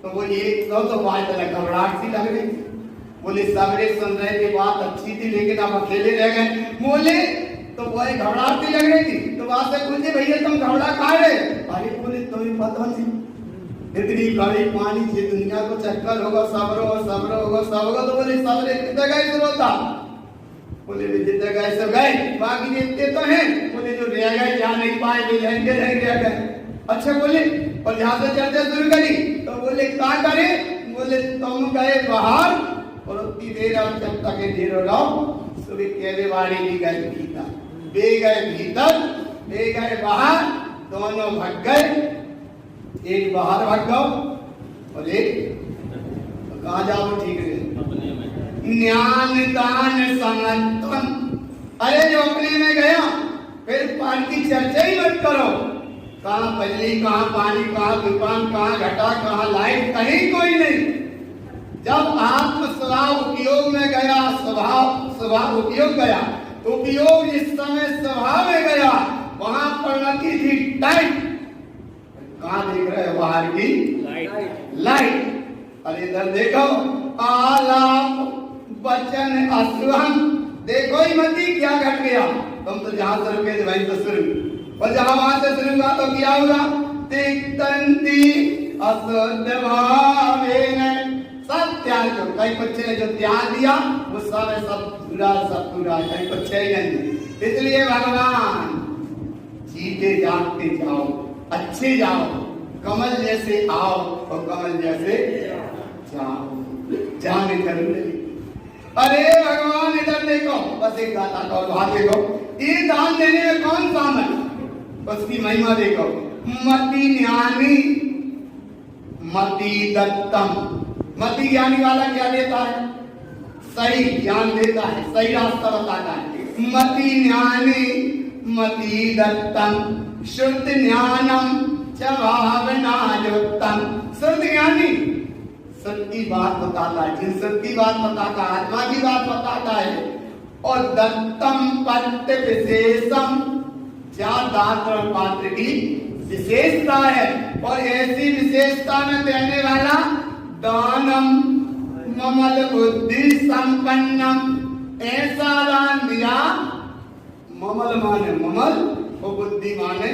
तो वो एक तो बात अलग घबराहट सी लग रही थी। बोले सवेरे सुन रहे थे, बात अच्छी थी, लेकिन अब अकेले रह गए। बोले तो वो घबराहट सी लग रही थी। तो बात से पूछे भैया तुम घबरा कहाँ रहे? अरे बोले तुम्हें पता नहीं, इतनी बड़ी पानी से दुनिया को चक्कर होगा, सब्र होगा। तो बोले सब्र कितने गए शुरू था? बोले जितने गए सब गए, बाकी जितने तो हैं। बोले जो रह गए जा नहीं पाए वे रहेंगे रह गए। अच्छा बोले, और यहाँ से चर्चा शुरू करी तो बोले क्या करे? बोले तुम गए बाहर, और उतनी देर अब जब तक देर हो रहो तो केरे वाली भी गए भीतर, वे गए भीतर, वे गए बाहर, दोनों भाग गए। एक बाहर भाग गो और एक कहाँ जाओ ठीक है ज्ञान दान समर्थन। अरे जो अपने में गया फिर पानी की चर्चा ही मत करो। कहाँ पजली, कहाँ पानी, कहाँ दुकान, कहाँ घटा, कहाँ लाइट, कहीं कोई नहीं। जब आत्म स्वभाव उपयोग में गया, स्वभाव उपयोग गया, उपयोग जिस समय स्वभाव में गया वहां परिणति थी टाइट। कहाँ देख रहे हो? बाहर की लाइट। अरे इधर देखो आलाप वचन अशुभम। देखो ही मती क्या घट गया, तुम तो जहां से रुके थे वहीं तो शुरू, और जहां वहां से शुरू हुआ तो क्या हुआ, तिक्तंती अशुद्ध भावेन। सब त्याग दो, कहीं कुछ ने जो त्याग दिया वो सब पूरा कहीं कुछ ही नहीं। इसलिए भगवान जीते जागते जाओ, अच्छे जाओ, कमल जैसे आओ और कमल जैसे जाओ, जाने जरूर नहीं। अरे भगवान इधर देखो, बस एक गाता का और देखो, ये दान देने में कौन काम है, उसकी महिमा देखो। मति ज्ञानी मति दत्तम। मति ज्ञानी वाला क्या देता है, सही ज्ञान देता है, सही रास्ता बताता है। मति ज्ञानी मति दत्तम शुद्ध ज्ञानम च भावनायुक्तम। शुद्ध ज्ञानी सत्य बात बताता है, जिन सत्य बात बताता है, आत्मा की बात बताता है। और दत्तम पत्र विशेषम, दात्र और पात्र की विशेषता है, और ऐसी विशेषता में देने वाला दानम ममल बुद्धि संपन्नम। ऐसा दान दिया, ममल माने ममल और बुद्धि माने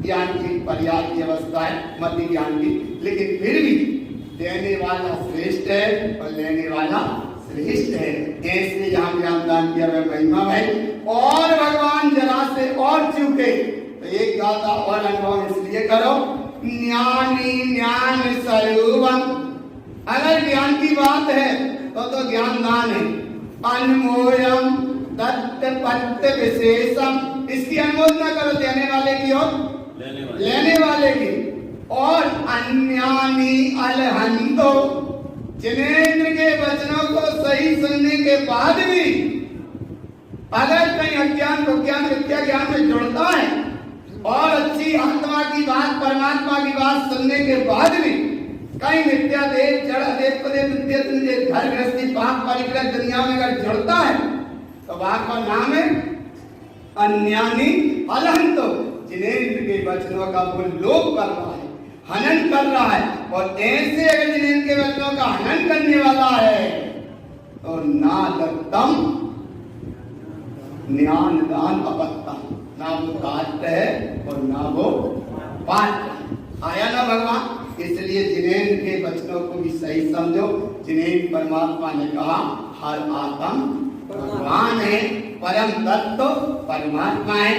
ज्ञान की पर्याप्त अवस्था है, मति ज्ञान की, लेकिन फिर भी देने वाला श्रेष्ठ है और लेने वाला श्रेष्ठ है। ऐसे यहाँ ज्ञान दान किया वह महिमा है। और भगवान जरा से और चूके तो एक गाता और अनुभव इसलिए करो, ज्ञानी ज्ञान स्वरूपम। अगर ज्ञान की बात है तो ज्ञान दान है। अनमोलम दत्त पत्त विशेषम, इसकी अनुमोदना करो देने वाले की और लेने वाले की। और अन्यानी अलहंतो, जिनेंद्र के वचनों को सही सुनने के बाद भी अगर कहीं अज्ञान विज्ञान विद्या ज्ञान में जुड़ता है और अच्छी आत्मा की बात परमात्मा की बात सुनने के बाद भी कहीं नित्या देव जड़ देव घर गृहस्थी पाप परिग्रह दुनिया में अगर जुड़ता है तो वहां का नाम है अन्यानी अलहंतो, जिनेंद्र के वचनों का वो लोप कर रहा है, हनन कर रहा है। और ऐसे अगर जिनेंद्र के वचनों का हनन करने वाला है तो ना दत्तम ज्ञान दान अपत्तम, ना वो काट है और ना वो पाठ आया ना भगवान। इसलिए जिनेंद्र के वचनों को भी सही समझो। जिनेंद्र परमात्मा ने कहा हर आत्म भगवान है, परम तत्व परमात्मा है।